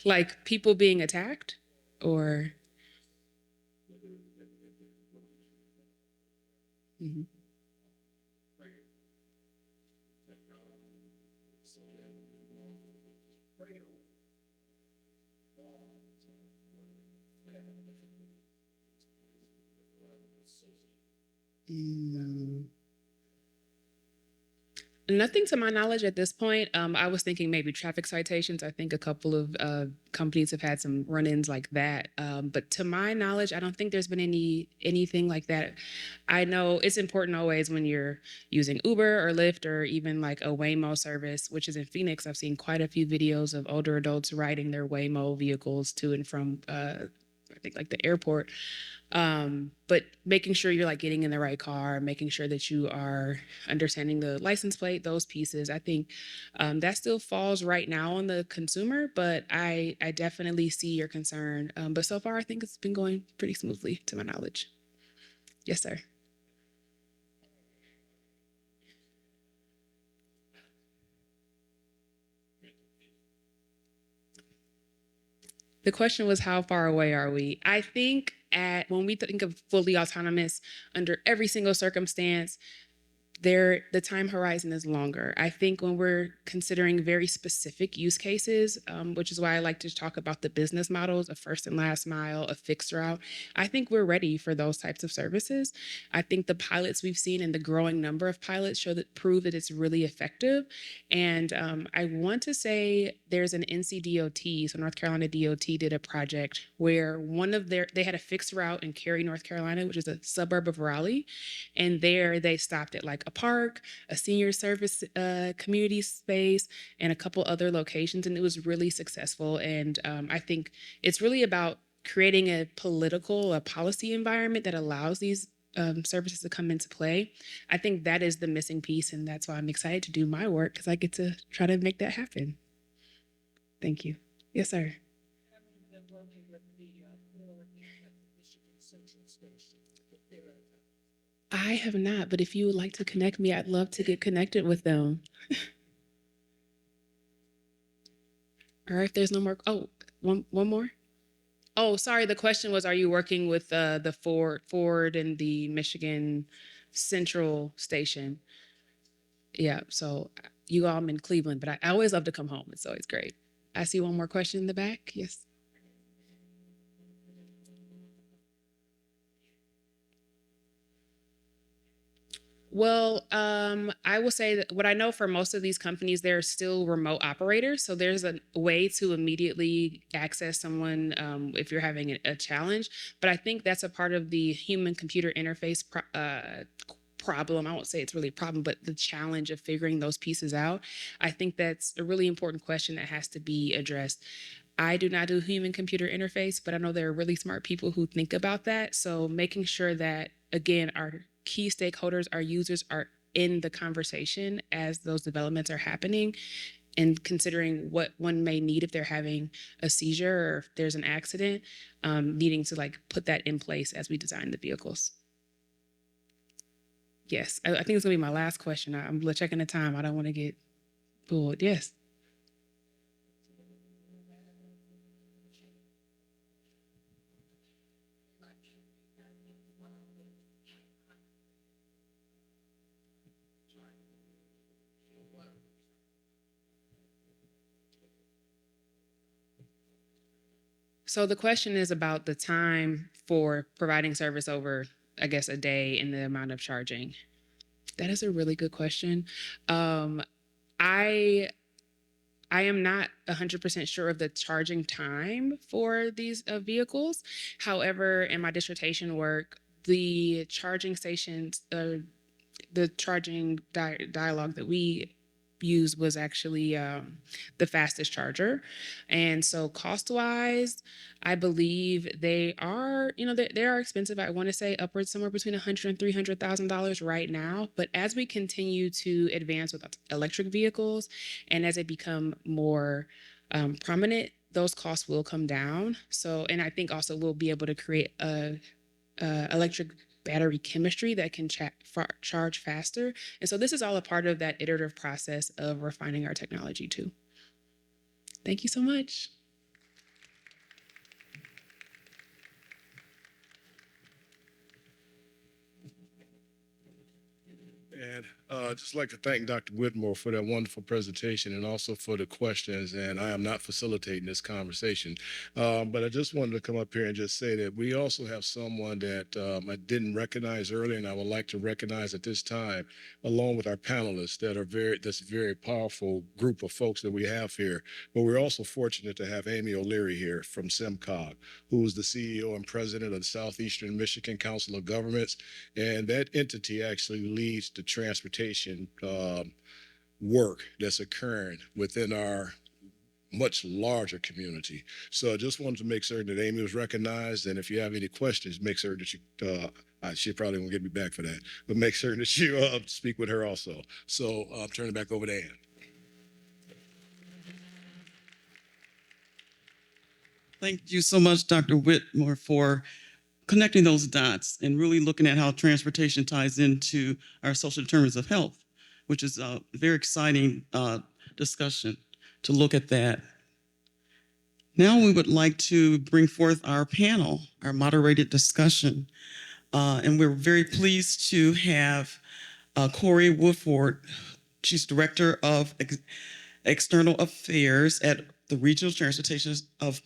Like people being attacked or? Mm-hmm. Mm. Nothing to my knowledge at this point. I was thinking maybe traffic citations. I think a couple of companies have had some run-ins like that. But to my knowledge, I don't think there's been anything like that. I know it's important always when you're using Uber or Lyft or even like a Waymo service, which is in Phoenix. I've seen quite a few videos of older adults riding their Waymo vehicles to and from I think like the airport. But making sure you're like getting in the right car, making sure that you are understanding the license plate, those pieces. I think that still falls right now on the consumer, but I definitely see your concern. But so far, I think it's been going pretty smoothly to my knowledge. Yes, sir. The question was, how far away are we? I think when we think of fully autonomous under every single circumstance, the time horizon is longer. I think when we're considering very specific use cases, which is why I like to talk about the business models, a first and last mile, a fixed route, I think we're ready for those types of services. I think the pilots we've seen and the growing number of pilots prove that it's really effective. And I want to say there's an NCDOT, so North Carolina DOT did a project where they had a fixed route in Cary, North Carolina, which is a suburb of Raleigh. And there they stopped at like a park, a senior service community space, and a couple other locations. And it was really successful. And I think it's really about creating a policy environment that allows these services to come into play. I think that is the missing piece. And that's why I'm excited to do my work, because I get to try to make that happen. Thank you. Yes, sir. I have not, but if you would like to connect me, I'd love to get connected with them. All right, if there's no more, one more. Oh, sorry, the question was, are you working with the Ford and the Michigan Central Station? Yeah, so you all, I'm in Cleveland, but I always love to come home. It's always great. I see one more question in the back. Yes. Well, I will say that what I know for most of these companies, they're still remote operators. So there's a way to immediately access someone if you're having a challenge. But I think that's a part of the human computer interface problem. I won't say it's really a problem, but the challenge of figuring those pieces out. I think that's a really important question that has to be addressed. I do not do human computer interface, but I know there are really smart people who think about that. So making sure that, again, our key stakeholders, our users, are in the conversation as those developments are happening, and considering what one may need if they're having a seizure or if there's an accident, needing to like put that in place as we design the vehicles. Yes, I think it's gonna be my last question. I'm checking the time. I don't want to get pulled. Yes. So the question is about the time for providing service over, I guess, a day and the amount of charging. That is a really good question. I am not 100% sure of the charging time for these vehicles. However, in my dissertation work, the charging stations, the charging dialogue that we used was actually the fastest charger. And so cost-wise, I believe they are, they are expensive. I want to say upwards somewhere between $100,000 and $300,000 right now. But as we continue to advance with electric vehicles, and as they become more prominent, those costs will come down. So, and I think also we'll be able to create a electric battery chemistry that can charge faster. And so this is all a part of that iterative process of refining our technology too. Thank you so much. And just like to thank Dr. Whitmore for that wonderful presentation and also for the questions. And I am not facilitating this conversation, but I just wanted to come up here and just say that we also have someone that I didn't recognize earlier, and I would like to recognize at this time, along with our panelists that's a very powerful group of folks that we have here. But we're also fortunate to have Amy O'Leary here from SEMCOG, who is the CEO and president of the Southeastern Michigan Council of Governments. And that entity actually leads the transportation work that's occurring within our much larger community. So I just wanted to make certain that Amy was recognized, and if you have any questions, make certain that you, she probably won't get me back for that, but make certain that you speak with her also. So I'm turning it back over to Ann. Thank you so much, Dr. Whitmore, for connecting those dots and really looking at how transportation ties into our social determinants of health, which is a very exciting discussion to look at that. Now we would like to bring forth our panel, our moderated discussion. And we're very pleased to have Corey Woodford, she's Director of External Affairs at the Regional Transportation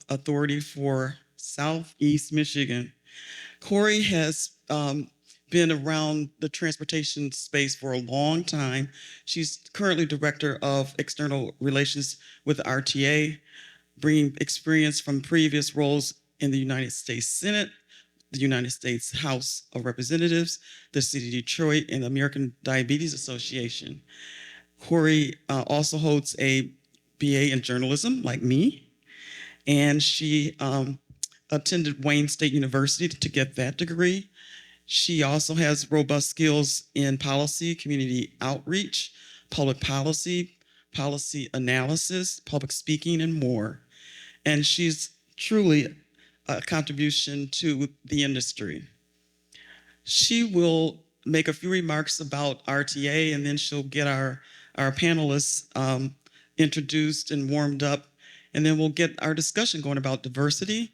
Authority for Southeast Michigan. Corey has been around the transportation space for a long time. She's currently Director of External Relations with the RTA, bringing experience from previous roles in the United States Senate, the United States House of Representatives, the City of Detroit, and the American Diabetes Association. Corey also holds a BA in journalism, like me, and she attended Wayne State University to get that degree. She also has robust skills in policy, community outreach, public policy, policy analysis, public speaking, and more. And she's truly a contribution to the industry. She will make a few remarks about RTA, and then she'll get our panelists introduced and warmed up, and then we'll get our discussion going about diversity,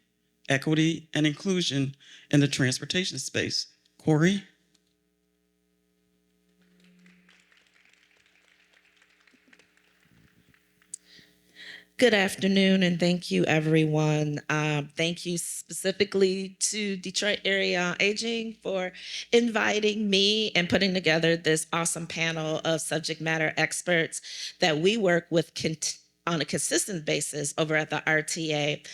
equity, and inclusion in the transportation space. Corey? Good afternoon, and thank you, everyone. Thank you specifically to Detroit Area Aging for inviting me and putting together this awesome panel of subject matter experts that we work with on a consistent basis over at the RTA.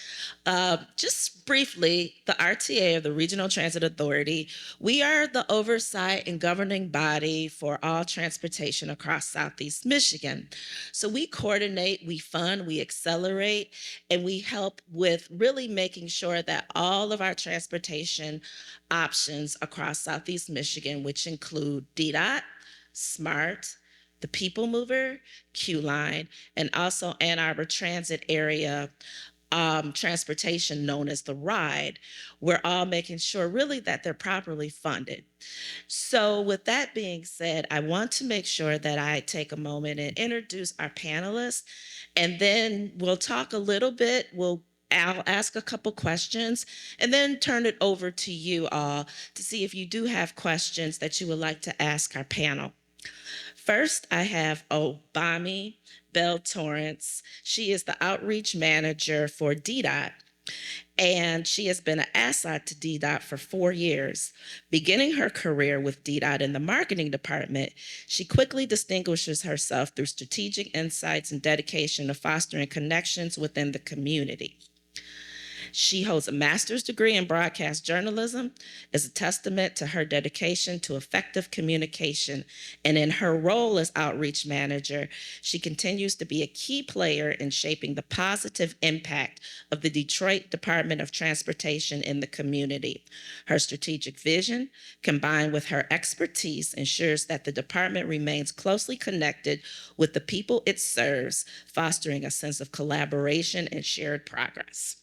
Just briefly, the RTA, or the Regional Transit Authority, we are the oversight and governing body for all transportation across Southeast Michigan. So we coordinate, we fund, we accelerate, and we help with really making sure that all of our transportation options across Southeast Michigan, which include DDOT, SMART, the People Mover, Q-Line, and also Ann Arbor Transit Area transportation known as the RIDE. We're all making sure really that they're properly funded. So with that being said, I want to make sure that I take a moment and introduce our panelists, and then we'll talk a little bit. I'll ask a couple questions and then turn it over to you all to see if you do have questions that you would like to ask our panel. First, I have Obami Bell Torrance. She is the outreach manager for DDOT, and she has been an asset to DDOT for 4 years. Beginning her career with DDOT in the marketing department, she quickly distinguishes herself through strategic insights and dedication to fostering connections within the community. She holds a master's degree in broadcast journalism as a testament to her dedication to effective communication. And in her role as outreach manager, she continues to be a key player in shaping the positive impact of the Detroit Department of Transportation in the community. Her strategic vision, combined with her expertise, ensures that the department remains closely connected with the people it serves, fostering a sense of collaboration and shared progress.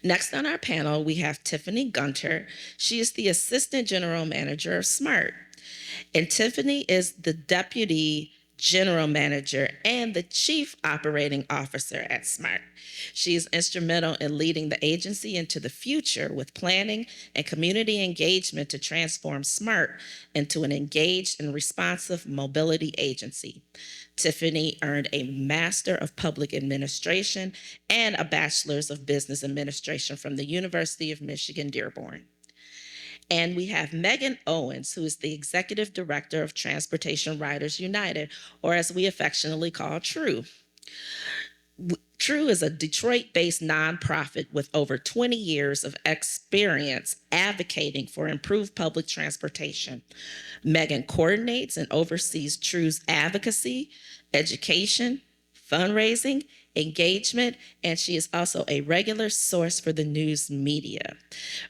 Next on our panel, we have Tiffany Gunter. She is the Assistant General Manager of SMART. And Tiffany is the Deputy General Manager and the Chief Operating Officer at SMART. She is instrumental in leading the agency into the future with planning and community engagement to transform SMART into an engaged and responsive mobility agency. Tiffany earned a Master of Public Administration and a Bachelor's of Business Administration from the University of Michigan, Dearborn. And we have Megan Owens, who is the Executive Director of Transportation Riders United, or as we affectionately call TRUE. TRUE is a Detroit-based nonprofit with over 20 years of experience advocating for improved public transportation. Megan coordinates and oversees TRUE's advocacy, education, fundraising, engagement, and she is also a regular source for the news media.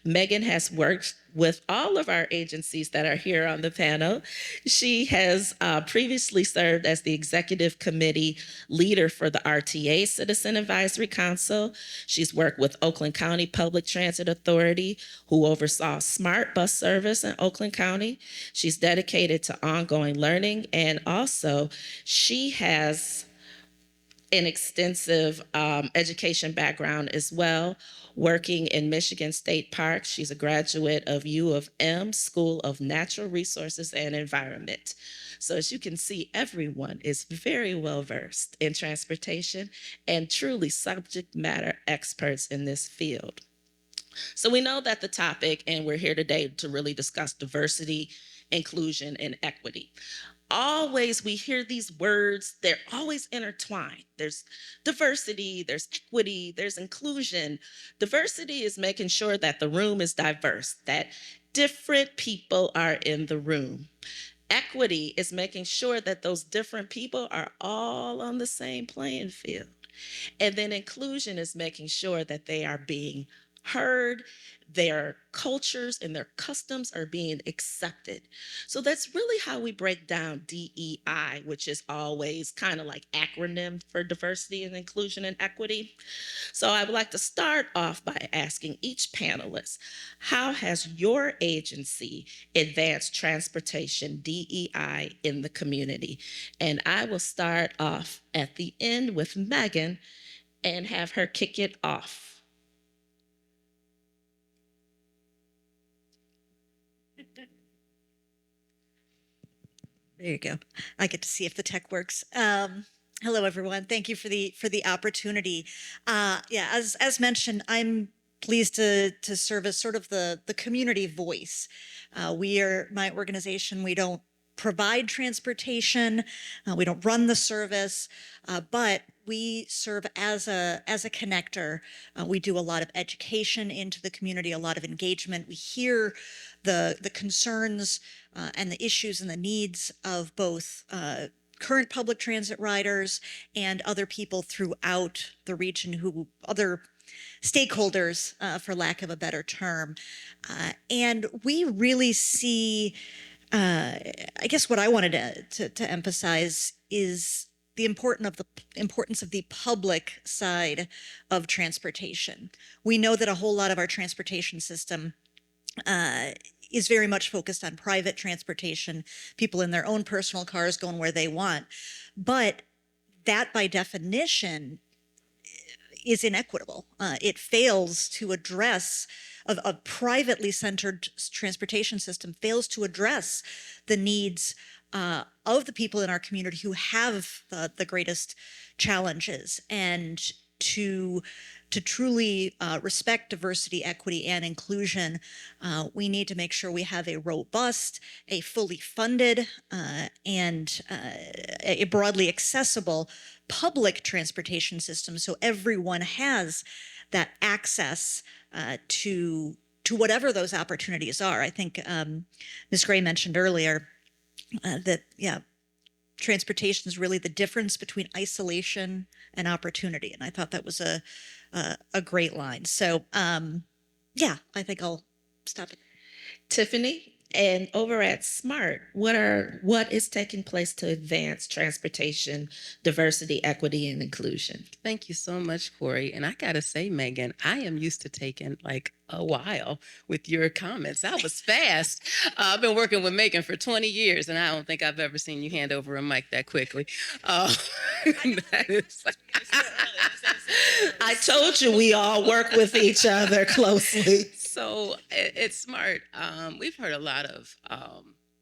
Megan has worked with all of our agencies that are here on the panel. She has previously served as the executive committee leader for the RTA Citizen Advisory Council. She's worked with Oakland County Public Transit Authority, who oversaw SMART bus service in Oakland County. She's dedicated to ongoing learning, and also she has an extensive education background as well, working in Michigan State Park. She's a graduate of U of M School of Natural Resources and Environment. So as you can see, everyone is very well versed in transportation and truly subject matter experts in this field. So we know that the topic, and we're here today to really discuss diversity, inclusion, and equity. Always we hear these words, they're always intertwined. There's diversity, there's equity, there's inclusion. Diversity is making sure that the room is diverse, that different people are in the room. Equity is making sure that those different people are all on the same playing field. And then inclusion is making sure that they are being heard, their cultures and their customs are being accepted. So that's really how we break down DEI, which is always kind of like acronym for diversity and inclusion and equity. So I would like to start off by asking each panelist, how has your agency advanced transportation DEI in the community? And I will start off at the end with Megan and have her kick it off. There you go. I get to see if the tech works. Hello, everyone. Thank you for the opportunity. Yeah, as mentioned, I'm pleased to serve as sort of the community voice. We are my organization. We don't provide transportation. We don't run the service, but we serve as a connector. We do a lot of education into the community, a lot of engagement. We hear the concerns and the issues and the needs of both current public transit riders and other people throughout the region, other stakeholders, for lack of a better term. And we really see, I guess what I wanted to emphasize is the importance of the public side of transportation. We know that a whole lot of our transportation system is very much focused on private transportation, people in their own personal cars going where they want. But that by definition is inequitable. It fails to address, a privately centered transportation system fails to address the needs of the people in our community who have the greatest challenges, and to truly respect diversity, equity, and inclusion, we need to make sure we have a robust, a fully funded, and a broadly accessible public transportation system, so everyone has that access to whatever those opportunities are. I think Ms. Gray mentioned earlier that, yeah, transportation is really the difference between isolation and opportunity. And I thought that was a great line. So, yeah, I think I'll stop it. Tiffany, and over at SMART, what is taking place to advance transportation, diversity, equity, and inclusion? Thank you so much, Corey. And I gotta say, Megan, I am used to taking like a while with your comments. That was fast. I've been working with Megan for 20 years, and I don't think I've ever seen you hand over a mic that quickly. That is- I told you we all work with each other closely. So it's smart. We've heard a lot of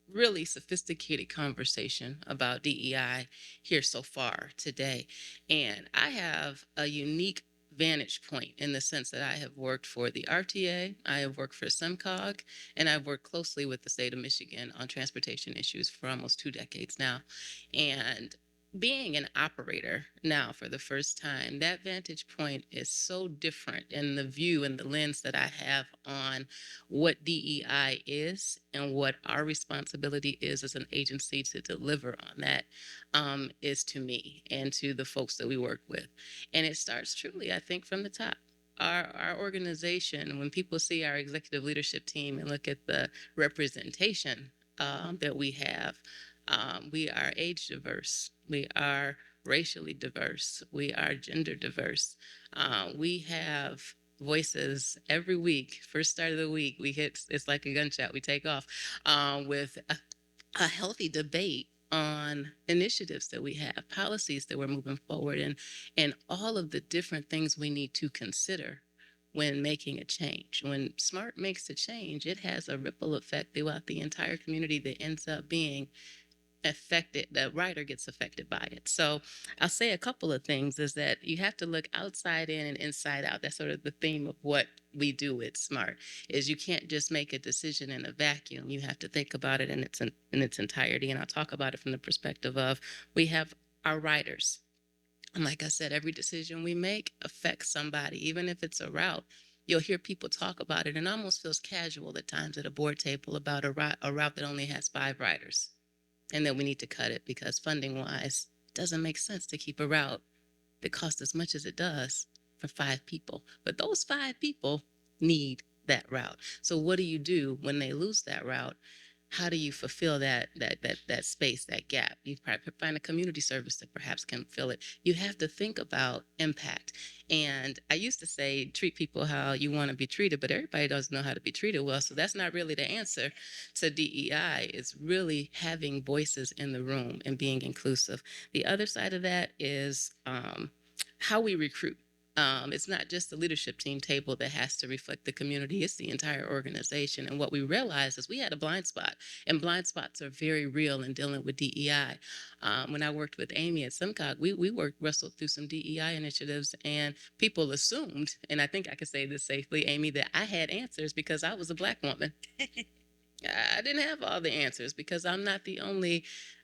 really sophisticated conversation about DEI here so far today. And I have a unique vantage point in the sense that I have worked for the RTA, I have worked for SEMCOG, and I've worked closely with the state of Michigan on transportation issues for almost 2 decades now. And being an operator now for the first time, that vantage point is so different in the view and the lens that I have on what DEI is and what our responsibility is as an agency to deliver on that, is to me and to the folks that we work with. And it starts truly, I think, from the top. Our organization, when people see our executive leadership team and look at the representation that we have, we are age diverse. We are racially diverse. We are gender diverse. We have voices every week. First start of the week, we hit, it's like a gunshot, we take off with a healthy debate on initiatives that we have, policies that we're moving forward in, and all of the different things we need to consider when making a change. When SMART makes a change, it has a ripple effect throughout the entire community that ends up being affected, the rider gets affected by it. So I'll say a couple of things is that you have to look outside in and inside out. That's sort of the theme of what we do at SMART, is you can't just make a decision in a vacuum. You have to think about it in its entirety. And I'll talk about it from the perspective of we have our riders. And like I said, every decision we make affects somebody, even if it's a route. You'll hear people talk about it and it almost feels casual at times at a board table about a route that only has 5 riders, and that we need to cut it because funding wise, it doesn't make sense to keep a route that costs as much as it does for 5 people. But those 5 people need that route. So what do you do when they lose that route? How do you fulfill that space, that gap? You probably find a community service that perhaps can fill it. You have to think about impact. And I used to say, treat people how you want to be treated, but everybody doesn't know how to be treated well. So that's not really the answer to DEI. It's really having voices in the room and being inclusive. The other side of that is how we recruit. It's not just the leadership team table that has to reflect the community, it's the entire organization. And what we realized is we had a blind spot, and blind spots are very real in dealing with DEI. When I worked with Amy at SEMCOG, we wrestled through some DEI initiatives, and people assumed, and I think I can say this safely, Amy, that I had answers because I was a Black woman. I didn't have all the answers because I'm not the only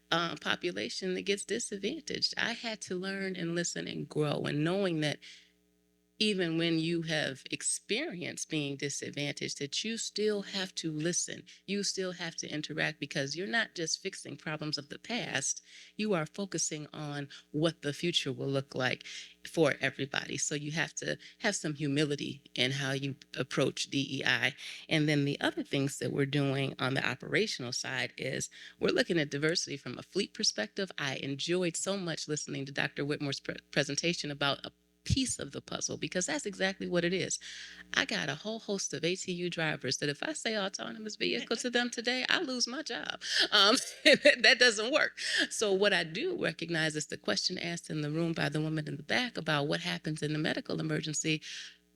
population that gets disadvantaged. I had to learn and listen and grow, and knowing that even when you have experienced being disadvantaged, that you still have to listen, you still have to interact, because you're not just fixing problems of the past, you are focusing on what the future will look like for everybody. So you have to have some humility in how you approach DEI. And then the other things that we're doing on the operational side is we're looking at diversity from a fleet perspective. I enjoyed so much listening to Dr. Whitmore's presentation about a piece of the puzzle, because that's exactly what it is. I got a whole host of ATU drivers that if I say autonomous vehicle to them today, I lose my job. That doesn't work. So what I do recognize is the question asked in the room by the woman in the back about what happens in the medical emergency.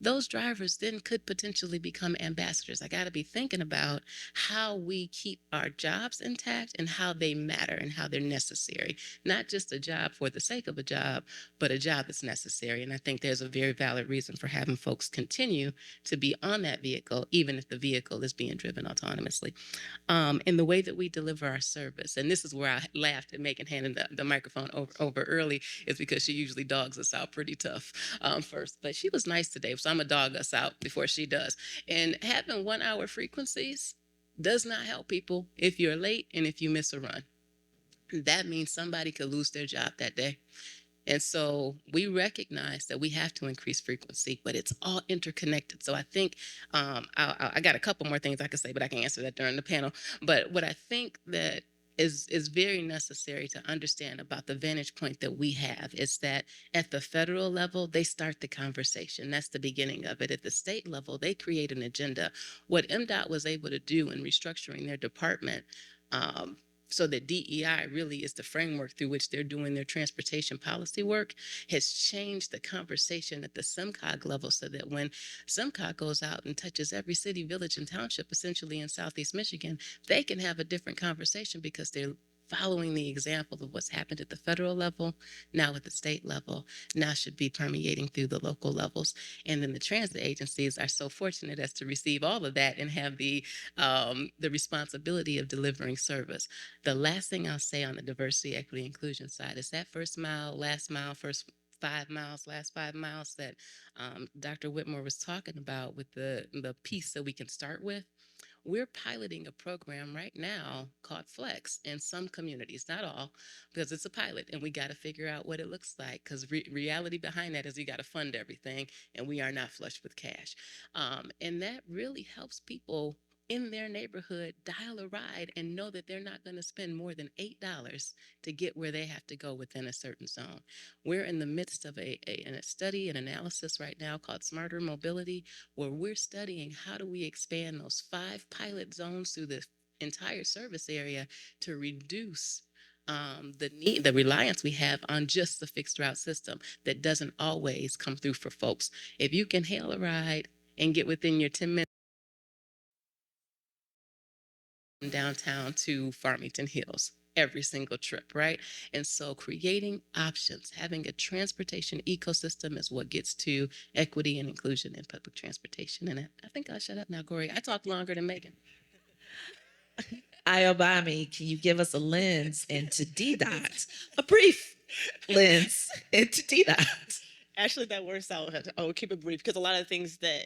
Those drivers then could potentially become ambassadors. I got to be thinking about how we keep our jobs intact and how they matter and how they're necessary. Not just a job for the sake of a job, but a job that's necessary. And I think there's a very valid reason for having folks continue to be on that vehicle, even if the vehicle is being driven autonomously. In the way that we deliver our service, and this is where I laughed at Megan handing the microphone over early, is because she usually dogs us out pretty tough first. But she was nice today, so I'm gonna dog us out before she does. And having 1 hour frequencies does not help people if you're late and if you miss a run. That means somebody could lose their job that day. And so we recognize that we have to increase frequency, but it's all interconnected. So I think I got a couple more things I could say, but I can answer that during the panel. But what I think that is very necessary to understand about the vantage point that we have is that at the federal level, they start the conversation. That's the beginning of it. At the state level, they create an agenda. What MDOT was able to do in restructuring their department, so that DEI really is the framework through which they're doing their transportation policy work, has changed the conversation at the SEMCOG level, so that when SEMCOG goes out and touches every city, village, and township essentially in Southeast Michigan, they can have a different conversation because they're following the example of what's happened at the federal level, now at the state level, now should be permeating through the local levels. And then the transit agencies are so fortunate as to receive all of that and have the responsibility of delivering service. The last thing I'll say on the diversity, equity, inclusion side is that first mile, last mile, first 5 miles, last 5 miles that Dr. Whitmore was talking about with the piece that we can start with. We're piloting a program right now called Flex in some communities, not all, because it's a pilot and we got to figure out what it looks like, because reality behind that is you got to fund everything and we are not flush with cash. And that really helps people in their neighborhood dial a ride and know that they're not going to spend more than $8 to get where they have to go within a certain zone. We're in the midst of a study and analysis right now called Smarter Mobility, where we're studying how do we expand those 5 pilot zones through the entire service area to reduce the reliance we have on just the fixed route system that doesn't always come through for folks. If you can hail a ride and get within your 10 minutes from downtown to Farmington Hills every single trip, right? And so creating options, having a transportation ecosystem is what gets to equity and inclusion in public transportation. And I think I'll shut up now, Corey. I talked longer than Megan. Ayobami, can you give us a lens into DDOT? A brief lens into DDOT. Actually, that works out. I will keep it brief because a lot of things that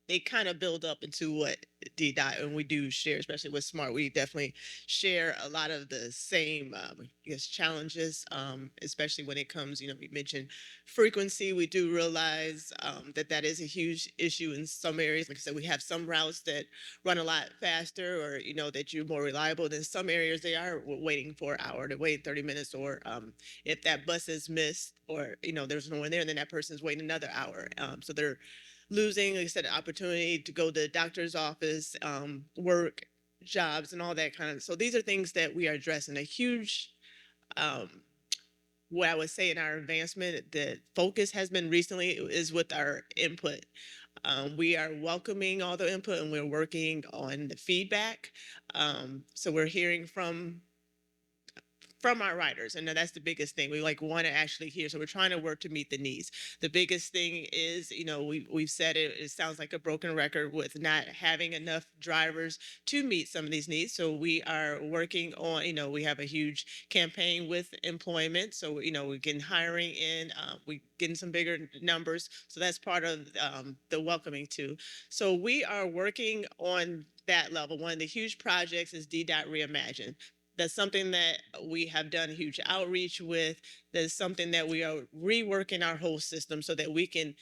they kind of build up into what DDOT and we do share, especially with Smart. We definitely share a lot of the same, I guess, challenges, especially when it comes, we mentioned frequency. We do realize that is a huge issue in some areas. Like I said, we have some routes that run a lot faster or, that you're more reliable. Than some areas, they are waiting for an hour, they're waiting 30 minutes, or if that bus is missed or, there's no one there, and then that person's waiting another hour. So they're losing, like I said, an opportunity to go to the doctor's office, work, jobs, and all that kind of. So these are things that we are addressing. A huge, what I would say in our advancement, the focus has been recently is with our input. We are welcoming all the input and we're working on the feedback. So we're hearing from our riders, and that's the biggest thing. We want to actually hear, so we're trying to work to meet the needs. The biggest thing is, we've said it sounds like a broken record with not having enough drivers to meet some of these needs. So we are working on, we have a huge campaign with employment. So we're getting hiring in, we're getting some bigger numbers. So that's part of the welcoming too. So we are working on that level. One of the huge projects is DDOT Reimagine. That's something that we have done huge outreach with. That's something that we are reworking our whole system so that we can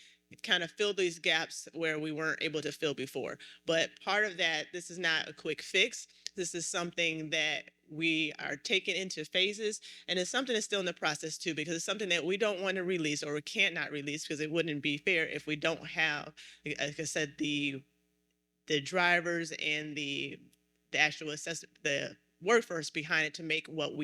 kind of fill these gaps where we weren't able to fill before. But part of that, this is not a quick fix. This is something that we are taking into phases, and it's something that's still in the process too, because it's something that we don't want to release or we can't not release because it wouldn't be fair if we don't have, like I said, the drivers and the actual the workforce behind it to make what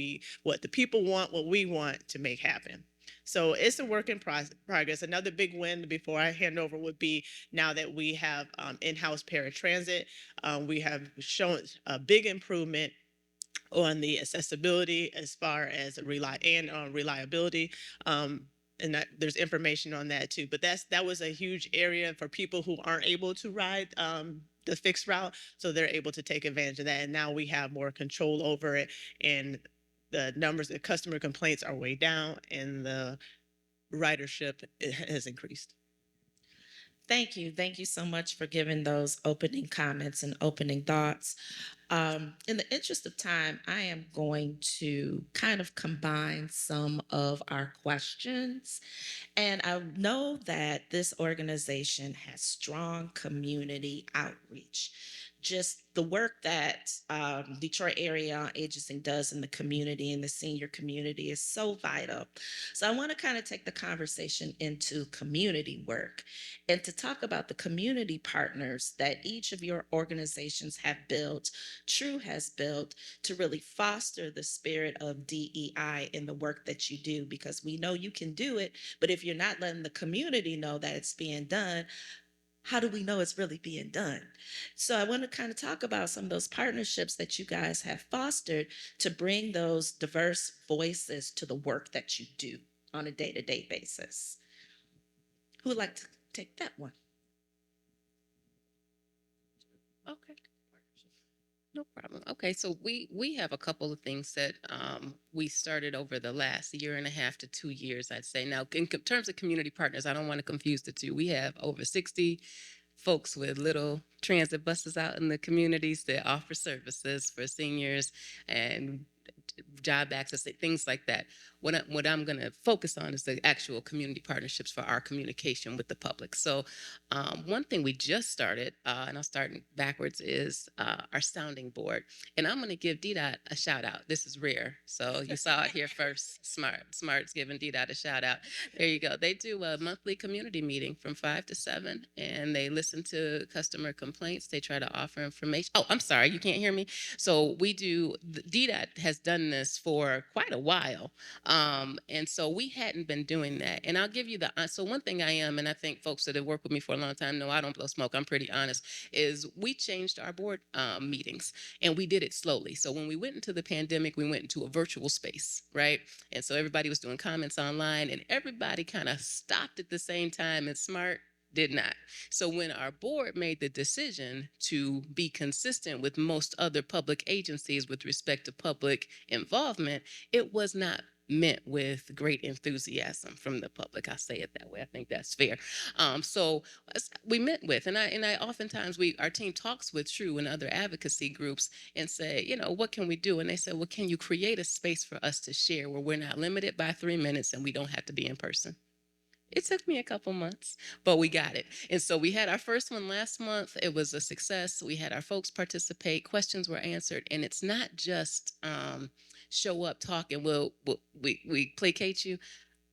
the people want, what we want to make happen. So it's a work in progress. Another big win before I hand over would be now that we have in-house paratransit, we have shown a big improvement on the accessibility as far as reliability. And there's information on that too. But that was a huge area for people who aren't able to ride the fixed route, so they're able to take advantage of that. And now we have more control over it, and the numbers of customer complaints are way down, and the ridership has increased. Thank you. Thank you so much for giving those opening comments and opening thoughts. In the interest of time, I am going to kind of combine some of our questions. And I know that this organization has strong community outreach. Just the work that Detroit Area Agency does in the community and the senior community is so vital. So I want to kind of take the conversation into community work and to talk about the community partners that each of your organizations have built, True has built, to really foster the spirit of DEI in the work that you do, because we know you can do it, but if you're not letting the community know that it's being done, how do we know it's really being done? So I want to kind of talk about some of those partnerships that you guys have fostered to bring those diverse voices to the work that you do on a day-to-day basis. Who would like to take that one? Okay. No problem. Okay, so we have a couple of things that we started over the last year and a half to 2 years, I'd say. Now, in terms of community partners, I don't want to confuse the two. We have over 60 folks with little transit buses out in the communities that offer services for seniors and job access, things like that. What I'm going to focus on is the actual community partnerships for our communication with the public. So one thing we just started, and I'll start backwards, is our sounding board. And I'm going to give DDOT a shout out. This is rare. So you saw it here first. Smart's giving DDOT a shout out. There you go. They do a monthly community meeting from 5 to 7, and they listen to customer complaints. They try to offer information. Oh, I'm sorry. You can't hear me? So DDOT has done this for quite a while. And so we hadn't been doing that. And I'll give you so one thing I am, and I think folks that have worked with me for a long time know I don't blow smoke, I'm pretty honest, is we changed our board meetings, and we did it slowly. So when we went into the pandemic, we went into a virtual space, right? And so everybody was doing comments online, and everybody kind of stopped at the same time, and SMART did not. So when our board made the decision to be consistent with most other public agencies with respect to public involvement, it was not meant with great enthusiasm from the public. I say it that way. I think that's fair. So we met with, and I oftentimes our team talks with True and other advocacy groups and say, you know, what can we do? And they said, well, can you create a space for us to share where we're not limited by 3 minutes and we don't have to be in person? It took me a couple months, but we got it. And so we had our first one last month. It was a success. We had our folks participate. Questions were answered. And it's not just show up, talk, and we placate you.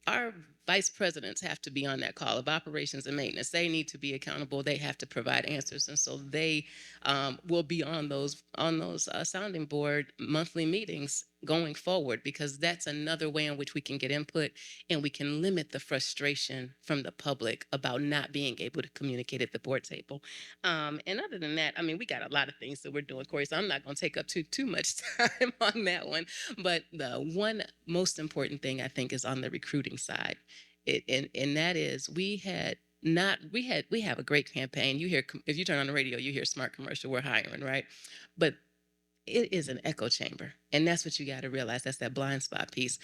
Our vice presidents have to be on that call of operations and maintenance. They need to be accountable. They have to provide answers. And so they will be on those sounding board monthly meetings going forward, because that's another way in which we can get input and we can limit the frustration from the public about not being able to communicate at the board table. And other than that, I mean, we got a lot of things that we're doing, Corey, so I'm not going to take up too much time on that one. But the one most important thing I think is on the recruiting side. And that is we have a great campaign. You hear, if you turn on the radio, you hear SMART commercial, we're hiring, right? But it is an echo chamber. And that's what you got to realize. That's that blind spot piece.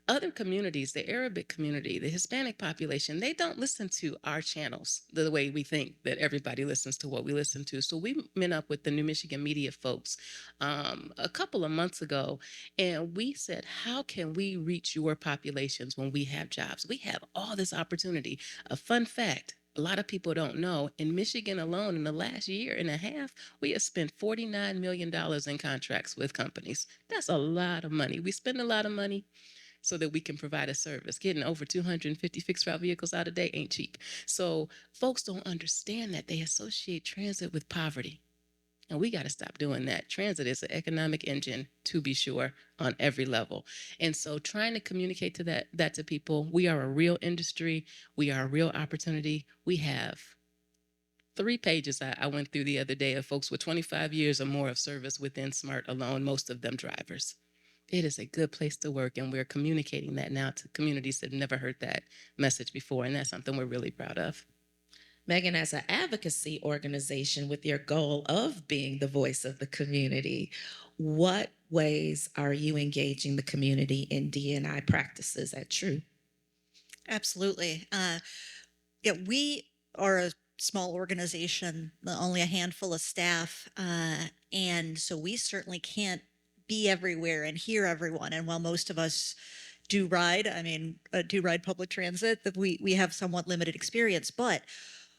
Other communities, the Arabic community, the Hispanic population, they don't listen to our channels the way we think that everybody listens to what we listen to. So we met up with the New Michigan media folks a couple of months ago, and we said, how can we reach your populations when we have jobs? We have all this opportunity. A fun fact, a lot of people don't know, in Michigan alone, in the last year and a half, we have spent $49 million in contracts with companies. That's a lot of money. We spend a lot of money so that we can provide a service. Getting over 250 fixed route vehicles out a day ain't cheap. So folks don't understand that. They associate transit with poverty. And we got to stop doing that. Transit is an economic engine, to be sure, on every level. And so trying to communicate to that to people, we are a real industry. We are a real opportunity. We have 3 pages I went through the other day of folks with 25 years or more of service within SMART alone, most of them drivers. It is a good place to work, and we're communicating that now to communities that have never heard that message before, and that's something we're really proud of. Megan, as an advocacy organization with your goal of being the voice of the community, what ways are you engaging the community in D&I practices at True? Absolutely. Yeah, we are a small organization, only a handful of staff, and so we certainly can't be everywhere and hear everyone. And while most of us do ride public transit, that we have somewhat limited experience. But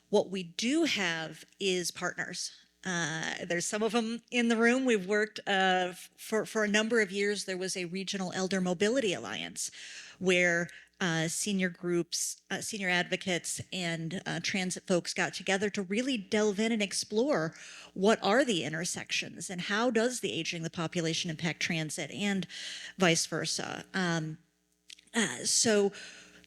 what we do have is partners. There's some of them in the room. We've worked for a number of years. There was a regional elder mobility alliance where senior groups, senior advocates, and transit folks got together to really delve in and explore what are the intersections and how does the aging of the population impact transit and vice versa. So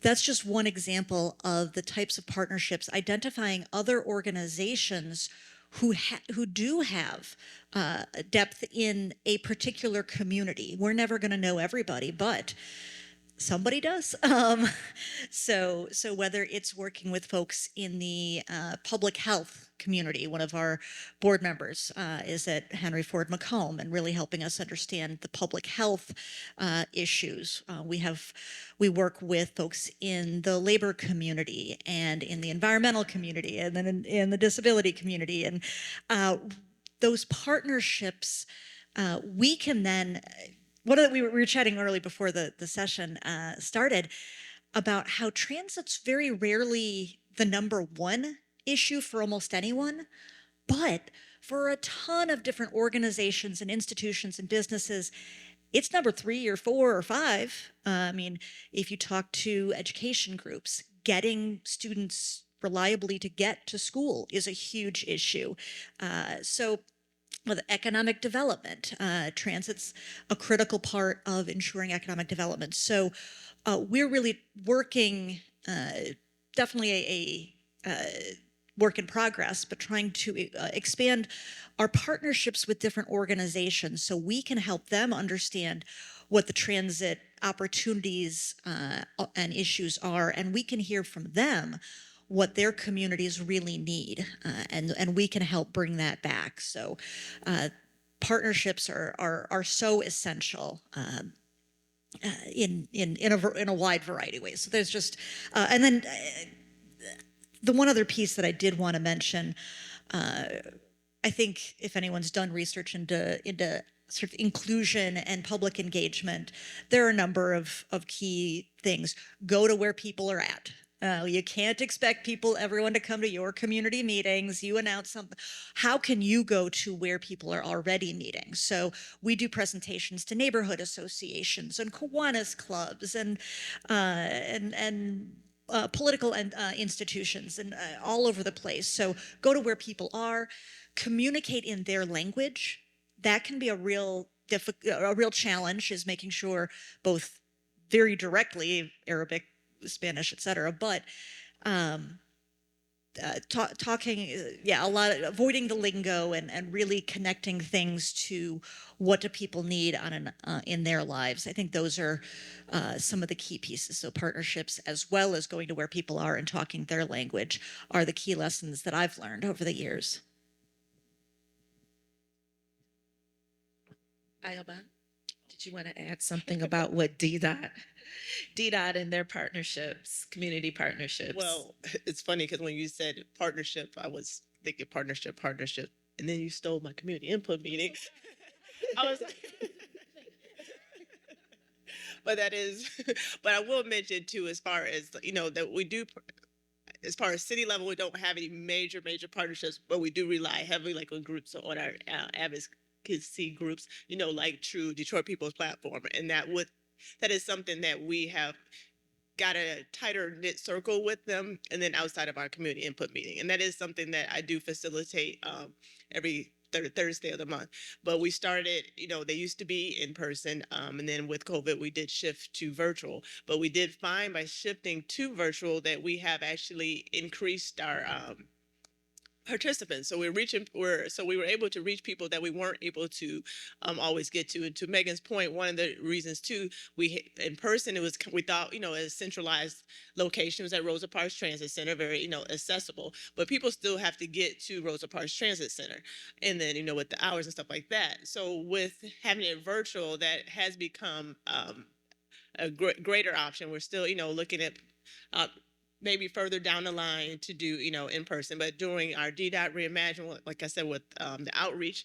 that's just one example of the types of partnerships, identifying other organizations who do have depth in a particular community. We're never going to know everybody, but somebody does. So whether it's working with folks in the public health community, one of our board members is at Henry Ford Macomb and really helping us understand the public health issues. We work with folks in the labor community and in the environmental community and then in the disability community. And those partnerships, we can then we were chatting early before the session started about how transit's very rarely the number one issue for almost anyone, but for a ton of different organizations and institutions and businesses, it's number 3 or 4 or 5. I mean, if you talk to education groups, getting students reliably to get to school is a huge issue. So with economic development. Transit's a critical part of ensuring economic development. So we're really working, definitely a work in progress, but trying to expand our partnerships with different organizations so we can help them understand what the transit opportunities and issues are, and we can hear from them what their communities really need, and we can help bring that back. So partnerships are so essential. In a wide variety of ways. So there's just, and then the one other piece that I did want to mention, I think if anyone's done research into sort of inclusion and public engagement, there are a number of key things. Go to where people are at. You can't expect everyone to come to your community meetings. You announce something. How can you go to where people are already meeting? So we do presentations to neighborhood associations and Kiwanis clubs and political and institutions and all over the place. So go to where people are, communicate in their language. That can be a real challenge, is making sure both very directly Arabic, Spanish, etc. But talking, a lot of avoiding the lingo and really connecting things to what do people need in their lives. I think those are some of the key pieces. So partnerships, as well as going to where people are and talking their language, are the key lessons that I've learned over the years. Ayoba, did you want to add something about what DDOT and their partnerships, community partnerships? Well, it's funny because when you said partnership, I was thinking partnership, and then you stole my community input meeting. I was like, but but I will mention too, as far as, that we do, as far as city level, we don't have any major partnerships, but we do rely heavily, like, on groups, on our advocacy groups, like True Detroit People's Platform, and that is something that we have got a tighter knit circle with them, and then outside of our community input meeting. And that is something that I do facilitate every Thursday of the month. But we started, they used to be in person, and then with COVID, we did shift to virtual. But we did find by shifting to virtual that we have actually increased our participants. So we were able to reach people that we weren't able to always get to. And to Megan's point, one of the reasons too, in person, we thought, a centralized location was at Rosa Parks Transit Center, very, accessible, but people still have to get to Rosa Parks Transit Center. And then, with the hours and stuff like that. So with having it virtual, that has become a greater option. We're still, looking at maybe further down the line to do, in person. But during our DDOT Reimagine, like I said, with the outreach,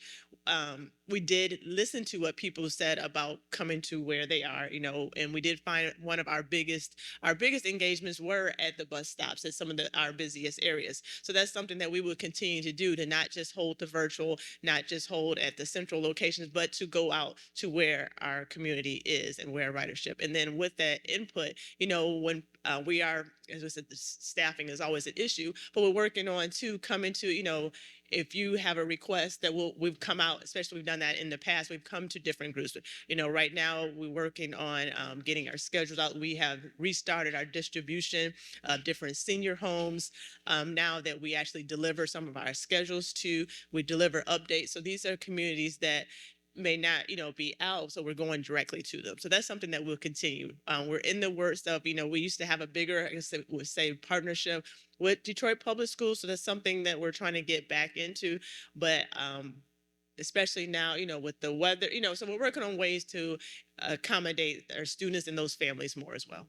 we did listen to what people said about coming to where they are, and we did find one of our biggest engagements were at the bus stops at some of our busiest areas. So that's something that we will continue to do, to not just hold the virtual, not just hold at the central locations, but to go out to where our community is and where ridership. And then with that input, when we are, as I said, the staffing is always an issue, but we're working on coming to, if you have a request that we've come out, especially we've done that in the past, we've come to different groups. Right now we're working on getting our schedules out. We have restarted our distribution of different senior homes. Now that we actually deliver some of our schedules we deliver updates. So these are communities that may not, be out, so we're going directly to them. So that's something that we'll continue. We're in the works of, we used to have a bigger, I guess would say, partnership with Detroit Public Schools. So that's something that we're trying to get back into. But especially now, with the weather, so we're working on ways to accommodate our students and those families more as well.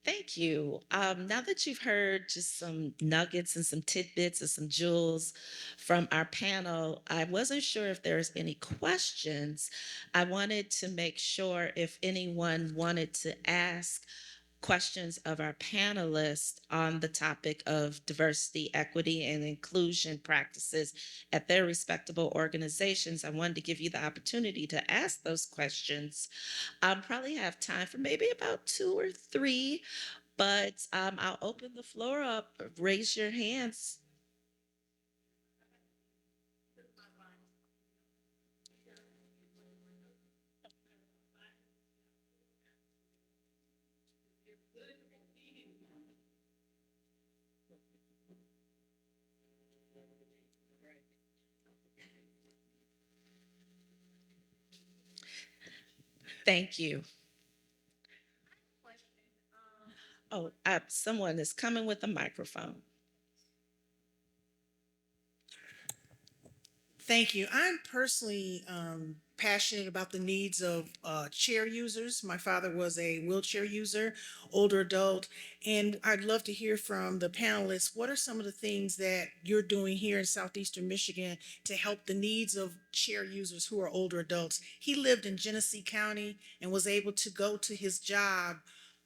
Thank you. Now that you've heard just some nuggets and some tidbits and some jewels from our panel, I wasn't sure if there's any questions. I wanted to make sure if anyone wanted to ask questions of our panelists on the topic of diversity, equity, and inclusion practices at their respectable organizations. I wanted to give you the opportunity to ask those questions. I'll probably have time for maybe about 2 or 3, but I'll open the floor up. Raise your hands. Thank you. Oh, someone is coming with a microphone. Thank you. I'm personally passionate about the needs of chair users. My father was a wheelchair user, older adult, and I'd love to hear from the panelists. What are some of the things that you're doing here in Southeastern Michigan to help the needs of chair users who are older adults? He lived in Genesee County and was able to go to his job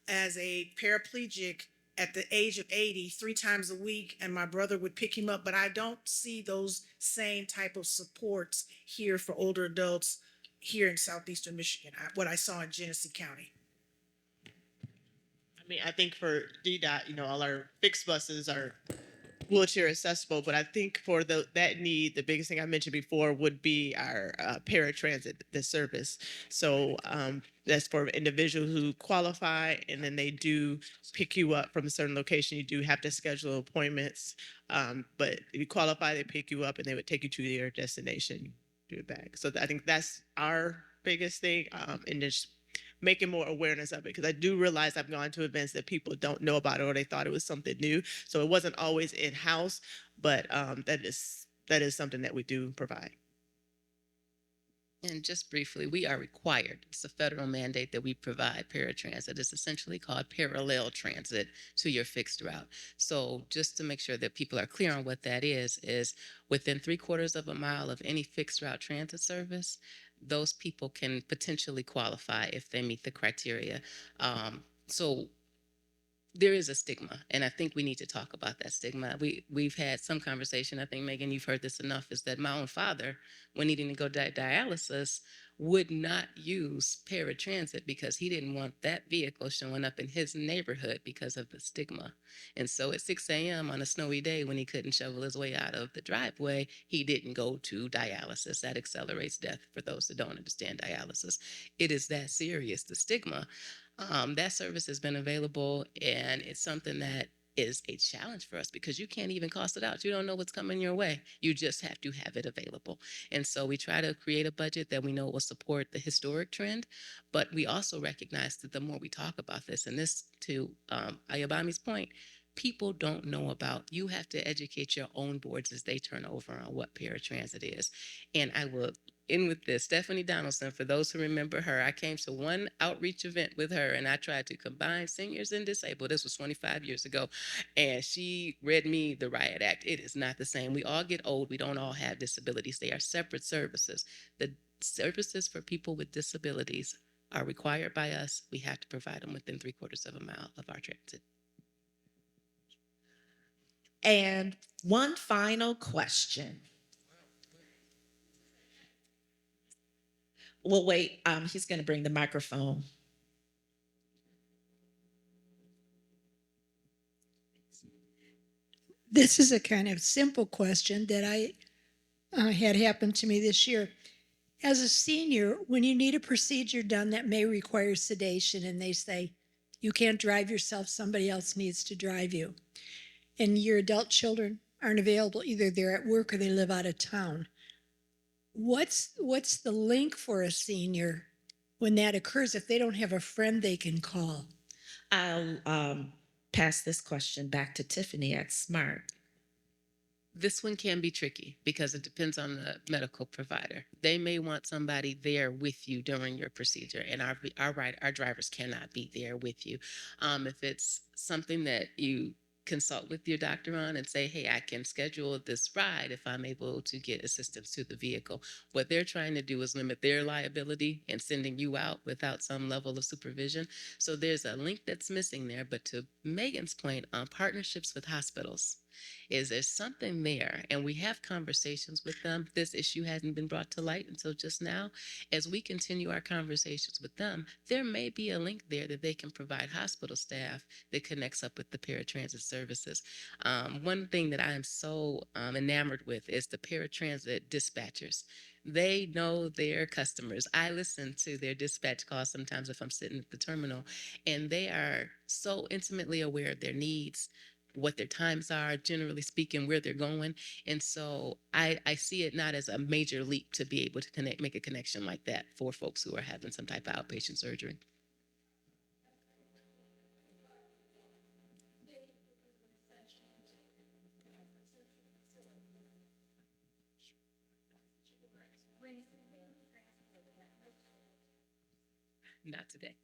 as a paraplegic at the age of 80, 3 times a week, and my brother would pick him up. But I don't see those same type of supports here for older adults here in Southeastern Michigan, what I saw in Genesee County. I mean, I think for DDOT, all our fixed buses are wheelchair accessible, but I think for that need, the biggest thing I mentioned before would be our paratransit, the service. So that's for individuals who qualify, and then they do pick you up from a certain location. You do have to schedule appointments, but if you qualify, they pick you up and they would take you to your destination, do it back. So I think that's our biggest thing, and just making more awareness of it, because I do realize I've gone to events that people don't know about it or they thought it was something new. So it wasn't always in-house, but that is something that we do provide. And just briefly, we are required, it's a federal mandate that we provide paratransit. It's essentially called parallel transit to your fixed route. So just to make sure that people are clear on what that is within 3/4 of a mile of any fixed route transit service, those people can potentially qualify if they meet the criteria. So there is a stigma, and I think we need to talk about that stigma. We've had some conversation. I think, Megan, you've heard this enough, is that my own father, when needing to go dialysis, would not use paratransit because he didn't want that vehicle showing up in his neighborhood because of the stigma. And so at 6 a.m. on a snowy day when he couldn't shovel his way out of the driveway, he didn't go to dialysis. That accelerates death for those that don't understand dialysis. It is that serious, the stigma. That service has been available, and it's something that is a challenge for us because you can't even cost it out. You don't know what's coming your way. You just have to have it available. And so we try to create a budget that we know will support the historic trend, but we also recognize that the more we talk about this, and this to Ayobami's point, people don't know about. You have to educate your own boards as they turn over on what paratransit is. And I will end with this. Stephanie Donaldson, for those who remember her, I came to one outreach event with her and I tried to combine seniors and disabled. This was 25 years ago. And she read me the Riot Act. It is not the same. We all get old. We don't all have disabilities. They are separate services. The services for people with disabilities are required by us. We have to provide them within 3/4 of a mile of our transit. And one final question. Well, wait, he's going to bring the microphone. This is a kind of simple question that I had happen to me this year. As a senior, when you need a procedure done that may require sedation and they say, you can't drive yourself, somebody else needs to drive you, and your adult children aren't available, either they're at work or they live out of town, what's the link for a senior when that occurs if they don't have a friend they can call? I'll pass this question back to Tiffany at SMART. This one can be tricky because it depends on the medical provider. They may want somebody there with you during your procedure, and our drivers cannot be there with you. If it's something that you consult with your doctor on and say, hey, I can schedule this ride if I'm able to get assistance to the vehicle. What they're trying to do is limit their liability and sending you out without some level of supervision. So there's a link that's missing there. But to Megan's point on partnerships with hospitals, is there something there? And we have conversations with them. This issue hasn't been brought to light until just now. As we continue our conversations with them, there may be a link there that they can provide hospital staff that connects up with the paratransit services. One thing that I am so enamored with is the paratransit dispatchers. They know their customers. I listen to their dispatch calls sometimes if I'm sitting at the terminal, and they are so intimately aware of their needs. what their times are, generally speaking, where they're going. And so I see it not as a major leap to be able to make a connection like that for folks who are having some type of outpatient surgery. Not today.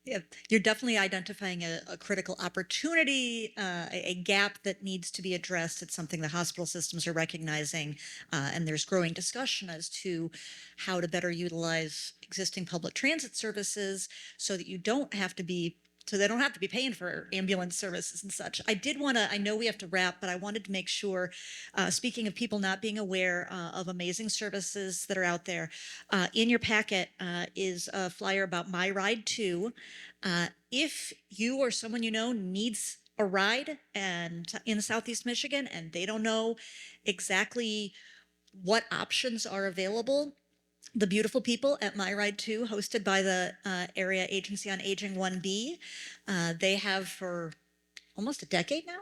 Yeah, you're definitely identifying a critical opportunity, a gap that needs to be addressed. It's something the hospital systems are recognizing, and there's growing discussion as to how to better utilize existing public transit services so that you don't have to be so they don't have to be paying for ambulance services and such. I know we have to wrap, but I wanted to make sure, speaking of people not being aware of amazing services that are out there, in your packet is a flyer about My Ride 2. If you or someone you know needs a ride and in Southeast Michigan and they don't know exactly what options are available, the beautiful people at My Ride 2, hosted by the Area Agency on Aging 1B, they have for almost a decade now.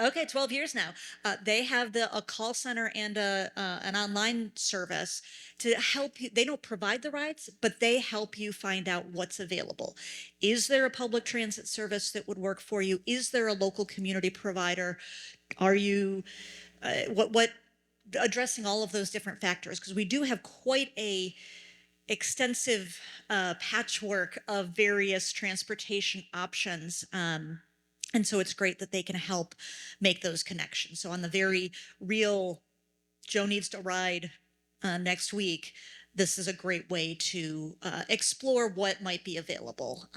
Okay, 12 years now. They have a call center and an online service to help you. They don't provide the rides, but they help you find out what's available. Is there a public transit service that would work for you? Is there a local community provider? Are you, addressing all of those different factors, because we do have quite a extensive patchwork of various transportation options. And so it's great that they can help make those connections. So on the very real, Joe needs to ride next week, this is a great way to explore what might be available.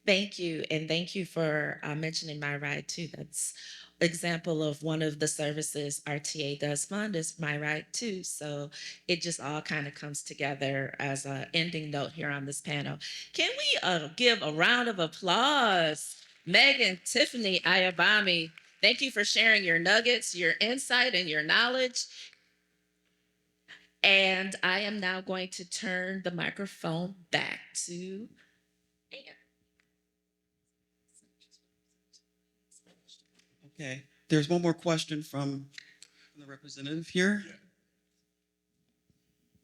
Thank you. And thank you for mentioning My Ride too. That's example of one of the services RTA does fund is My Ride too. So it just all kind of comes together as an ending note here on this panel. Can we give a round of applause? Megan, Tiffany, Ayabami, thank you for sharing your nuggets, your insight, and your knowledge. And I am now going to turn the microphone back to Ann. Okay, there's one more question from the representative here.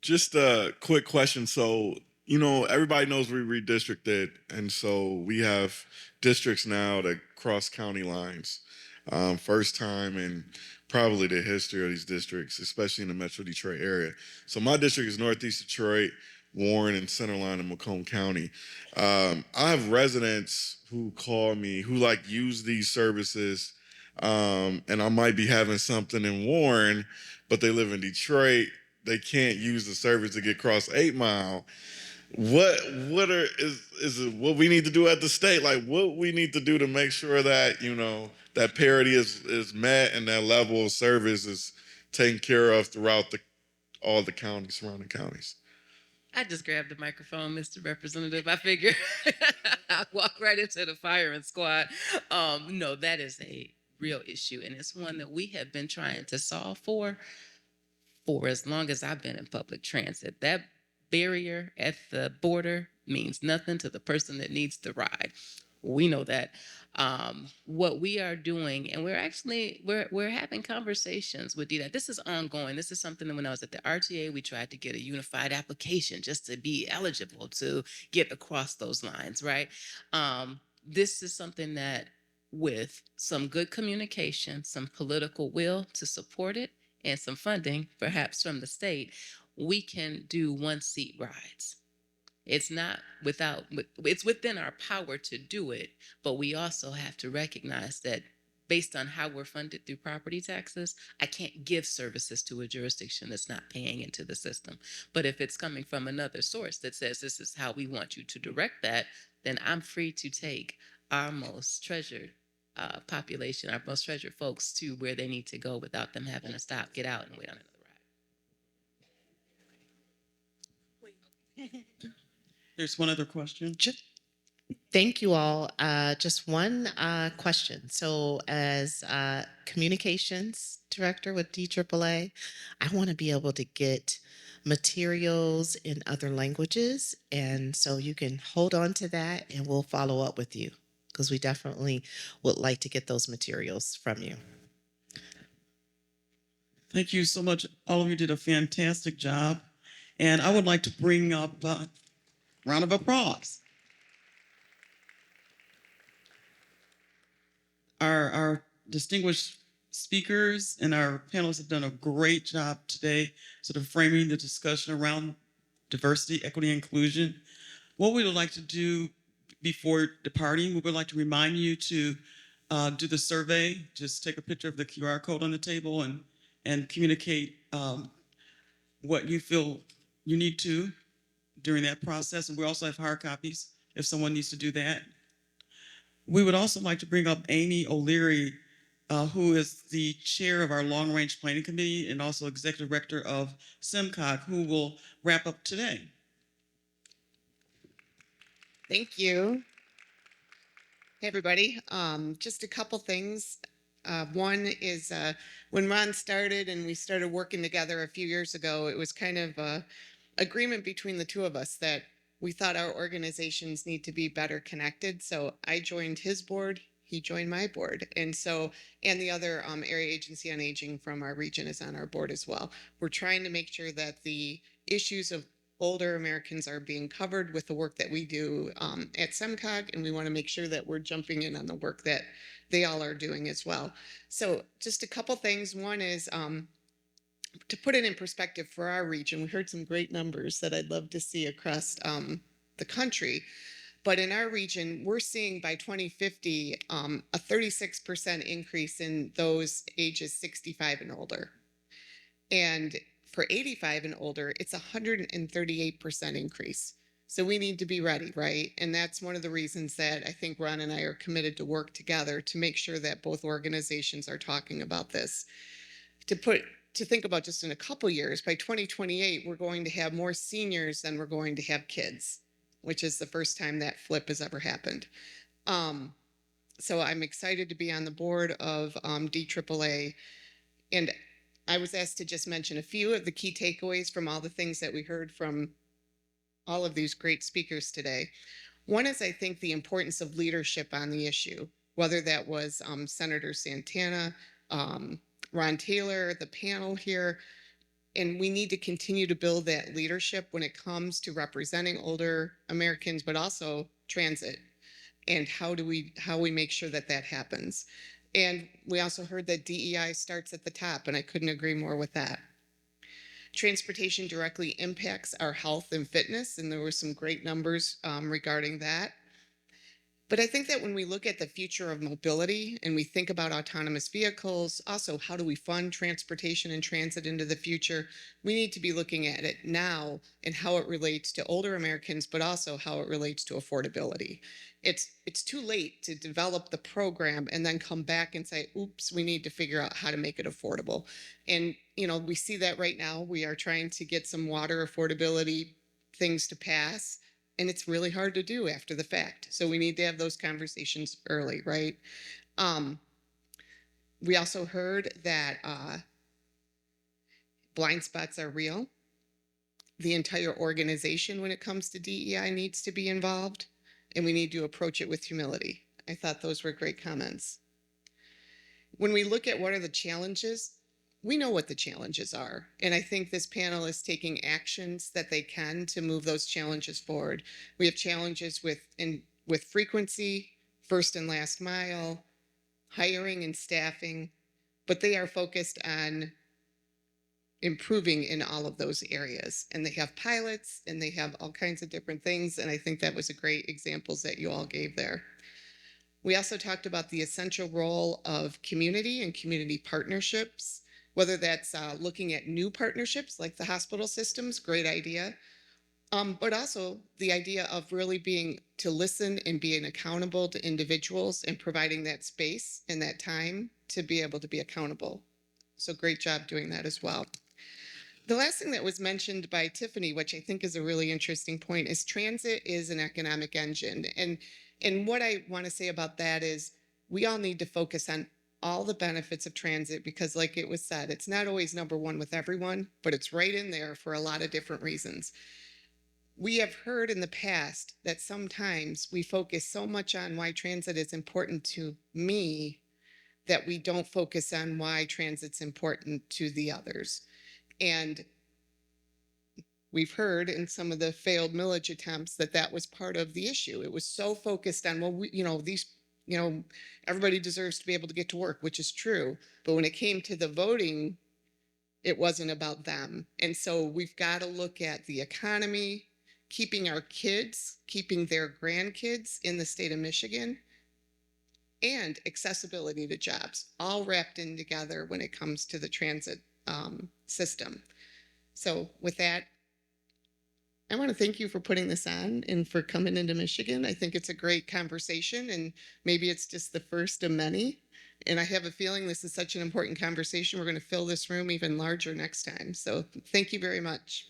Just a quick question. So, everybody knows we redistricted, and so we have districts now that cross county lines. First time in probably the history of these districts, especially in the Metro Detroit area. So my district is Northeast Detroit, Warren, and Centerline in Macomb County. I have residents who call me who use these services. And I might be having something in Warren, but they live in Detroit. They can't use the service to get across 8 Mile. Is it what we need to do at the state? What we need to do to make sure that that parity is met and that level of service is taken care of throughout all the counties, surrounding counties. I just grabbed the microphone, Mr. Representative. I figure I'll walk right into the firing squad. No, that is a real issue, and it's one that we have been trying to solve for as long as I've been in public transit. That barrier at the border means nothing to the person that needs the ride. We know that. What we are doing, and we're having conversations with DDOT. This is ongoing. This is something that when I was at the RTA, we tried to get a unified application just to be eligible to get across those lines, right? This is something that with some good communication, some political will to support it, and some funding, perhaps from the state, we can do 1-seat rides. It's within our power to do it, but we also have to recognize that based on how we're funded through property taxes, I can't give services to a jurisdiction that's not paying into the system. But if it's coming from another source that says this is how we want you to direct that, then I'm free to take our most treasured population, our most treasured folks to where they need to go without them having to stop, get out, and wait on another ride. There's one other question. Thank you all. Just one question. So as communications director with DAAA, I want to be able to get materials in other languages. And so you can hold on to that and we'll follow up with you because we definitely would like to get those materials from you. Thank you so much. All of you did a fantastic job. And I would like to bring up a round of applause. Our distinguished speakers and our panelists have done a great job today, sort of framing the discussion around diversity, equity, and inclusion. What we would like to do before departing, we would like to remind you to do the survey. Just take a picture of the QR code on the table and communicate what you feel you need to during that process. And we also have hard copies if someone needs to do that. We would also like to bring up Amy O'Leary, who is the chair of our Long Range Planning Committee and also executive director of SEMCOG, who will wrap up today. Thank you. Hey, everybody. Just a couple things. One is when Ron started and we started working together a few years ago, it was kind of a agreement between the two of us that we thought our organizations need to be better connected. So I joined his board, he joined my board. And the other area agency on aging from our region is on our board as well. We're trying to make sure that the issues of older Americans are being covered with the work that we do at SEMCOG, and we want to make sure that we're jumping in on the work that they all are doing as well. So just a couple things. One is to put it in perspective for our region, we heard some great numbers that I'd love to see across the country. But in our region, we're seeing by 2050 a 36% increase in those ages 65 and older. And for 85 and older, it's a 138% increase. So we need to be ready, right? And that's one of the reasons that I think Ron and I are committed to work together to make sure that both organizations are talking about this. To think about just in a couple years, by 2028, we're going to have more seniors than we're going to have kids, which is the first time that flip has ever happened. So I'm excited to be on the board of DAAA. And I was asked to just mention a few of the key takeaways from all the things that we heard from all of these great speakers today. One is, I think, the importance of leadership on the issue, whether that was Senator Santana, Ron Taylor, the panel here, and we need to continue to build that leadership when it comes to representing older Americans, but also transit, and how we make sure that that happens. And we also heard that DEI starts at the top, and I couldn't agree more with that. Transportation directly impacts our health and fitness, and there were some great numbers regarding that. But I think that when we look at the future of mobility and we think about autonomous vehicles, also how do we fund transportation and transit into the future, we need to be looking at it now and how it relates to older Americans, but also how it relates to affordability. It's too late to develop the program and then come back and say, oops, we need to figure out how to make it affordable. And, we see that right now. We are trying to get some water affordability things to pass. And it's really hard to do after the fact. So we need to have those conversations early, right? We also heard that blind spots are real. The entire organization, when it comes to DEI, needs to be involved, and we need to approach it with humility. I thought those were great comments. When we look at what are the challenges, we know what the challenges are. And I think this panel is taking actions that they can to move those challenges forward. We have challenges with frequency, first and last mile, hiring and staffing, but they are focused on improving in all of those areas. And they have pilots and they have all kinds of different things. And I think that was a great examples that you all gave there. We also talked about the essential role of community and community partnerships, whether that's looking at new partnerships like the hospital systems, great idea, but also the idea of really being to listen and being accountable to individuals and providing that space and that time to be able to be accountable. So great job doing that as well. The last thing that was mentioned by Tiffany, which I think is a really interesting point, is transit is an economic engine. And what I want to say about that is we all need to focus on all the benefits of transit because, like it was said, it's not always number one with everyone, but it's right in there for a lot of different reasons. We have heard in the past that sometimes we focus so much on why transit is important to me that we don't focus on why transit's important to the others. And we've heard in some of the failed millage attempts that that was part of the issue. It was so focused on, well, everybody deserves to be able to get to work, which is true. But when it came to the voting, it wasn't about them. And so we've got to look at the economy, keeping our kids, keeping their grandkids in the state of Michigan, and accessibility to jobs, all wrapped in together when it comes to the transit system. So with that, I want to thank you for putting this on and for coming into Michigan. I think it's a great conversation, and maybe it's just the first of many. And I have a feeling this is such an important conversation. We're going to fill this room even larger next time. So thank you very much.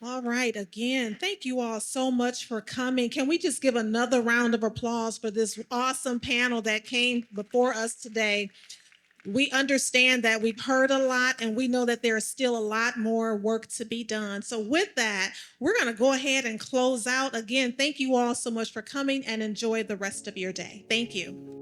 All right. Again, thank you all so much for coming. Can we just give another round of applause for this awesome panel that came before us today? We understand that we've heard a lot, and we know that there is still a lot more work to be done. So with that, we're going to go ahead and close out. Again, thank you all so much for coming, and enjoy the rest of your day. Thank you.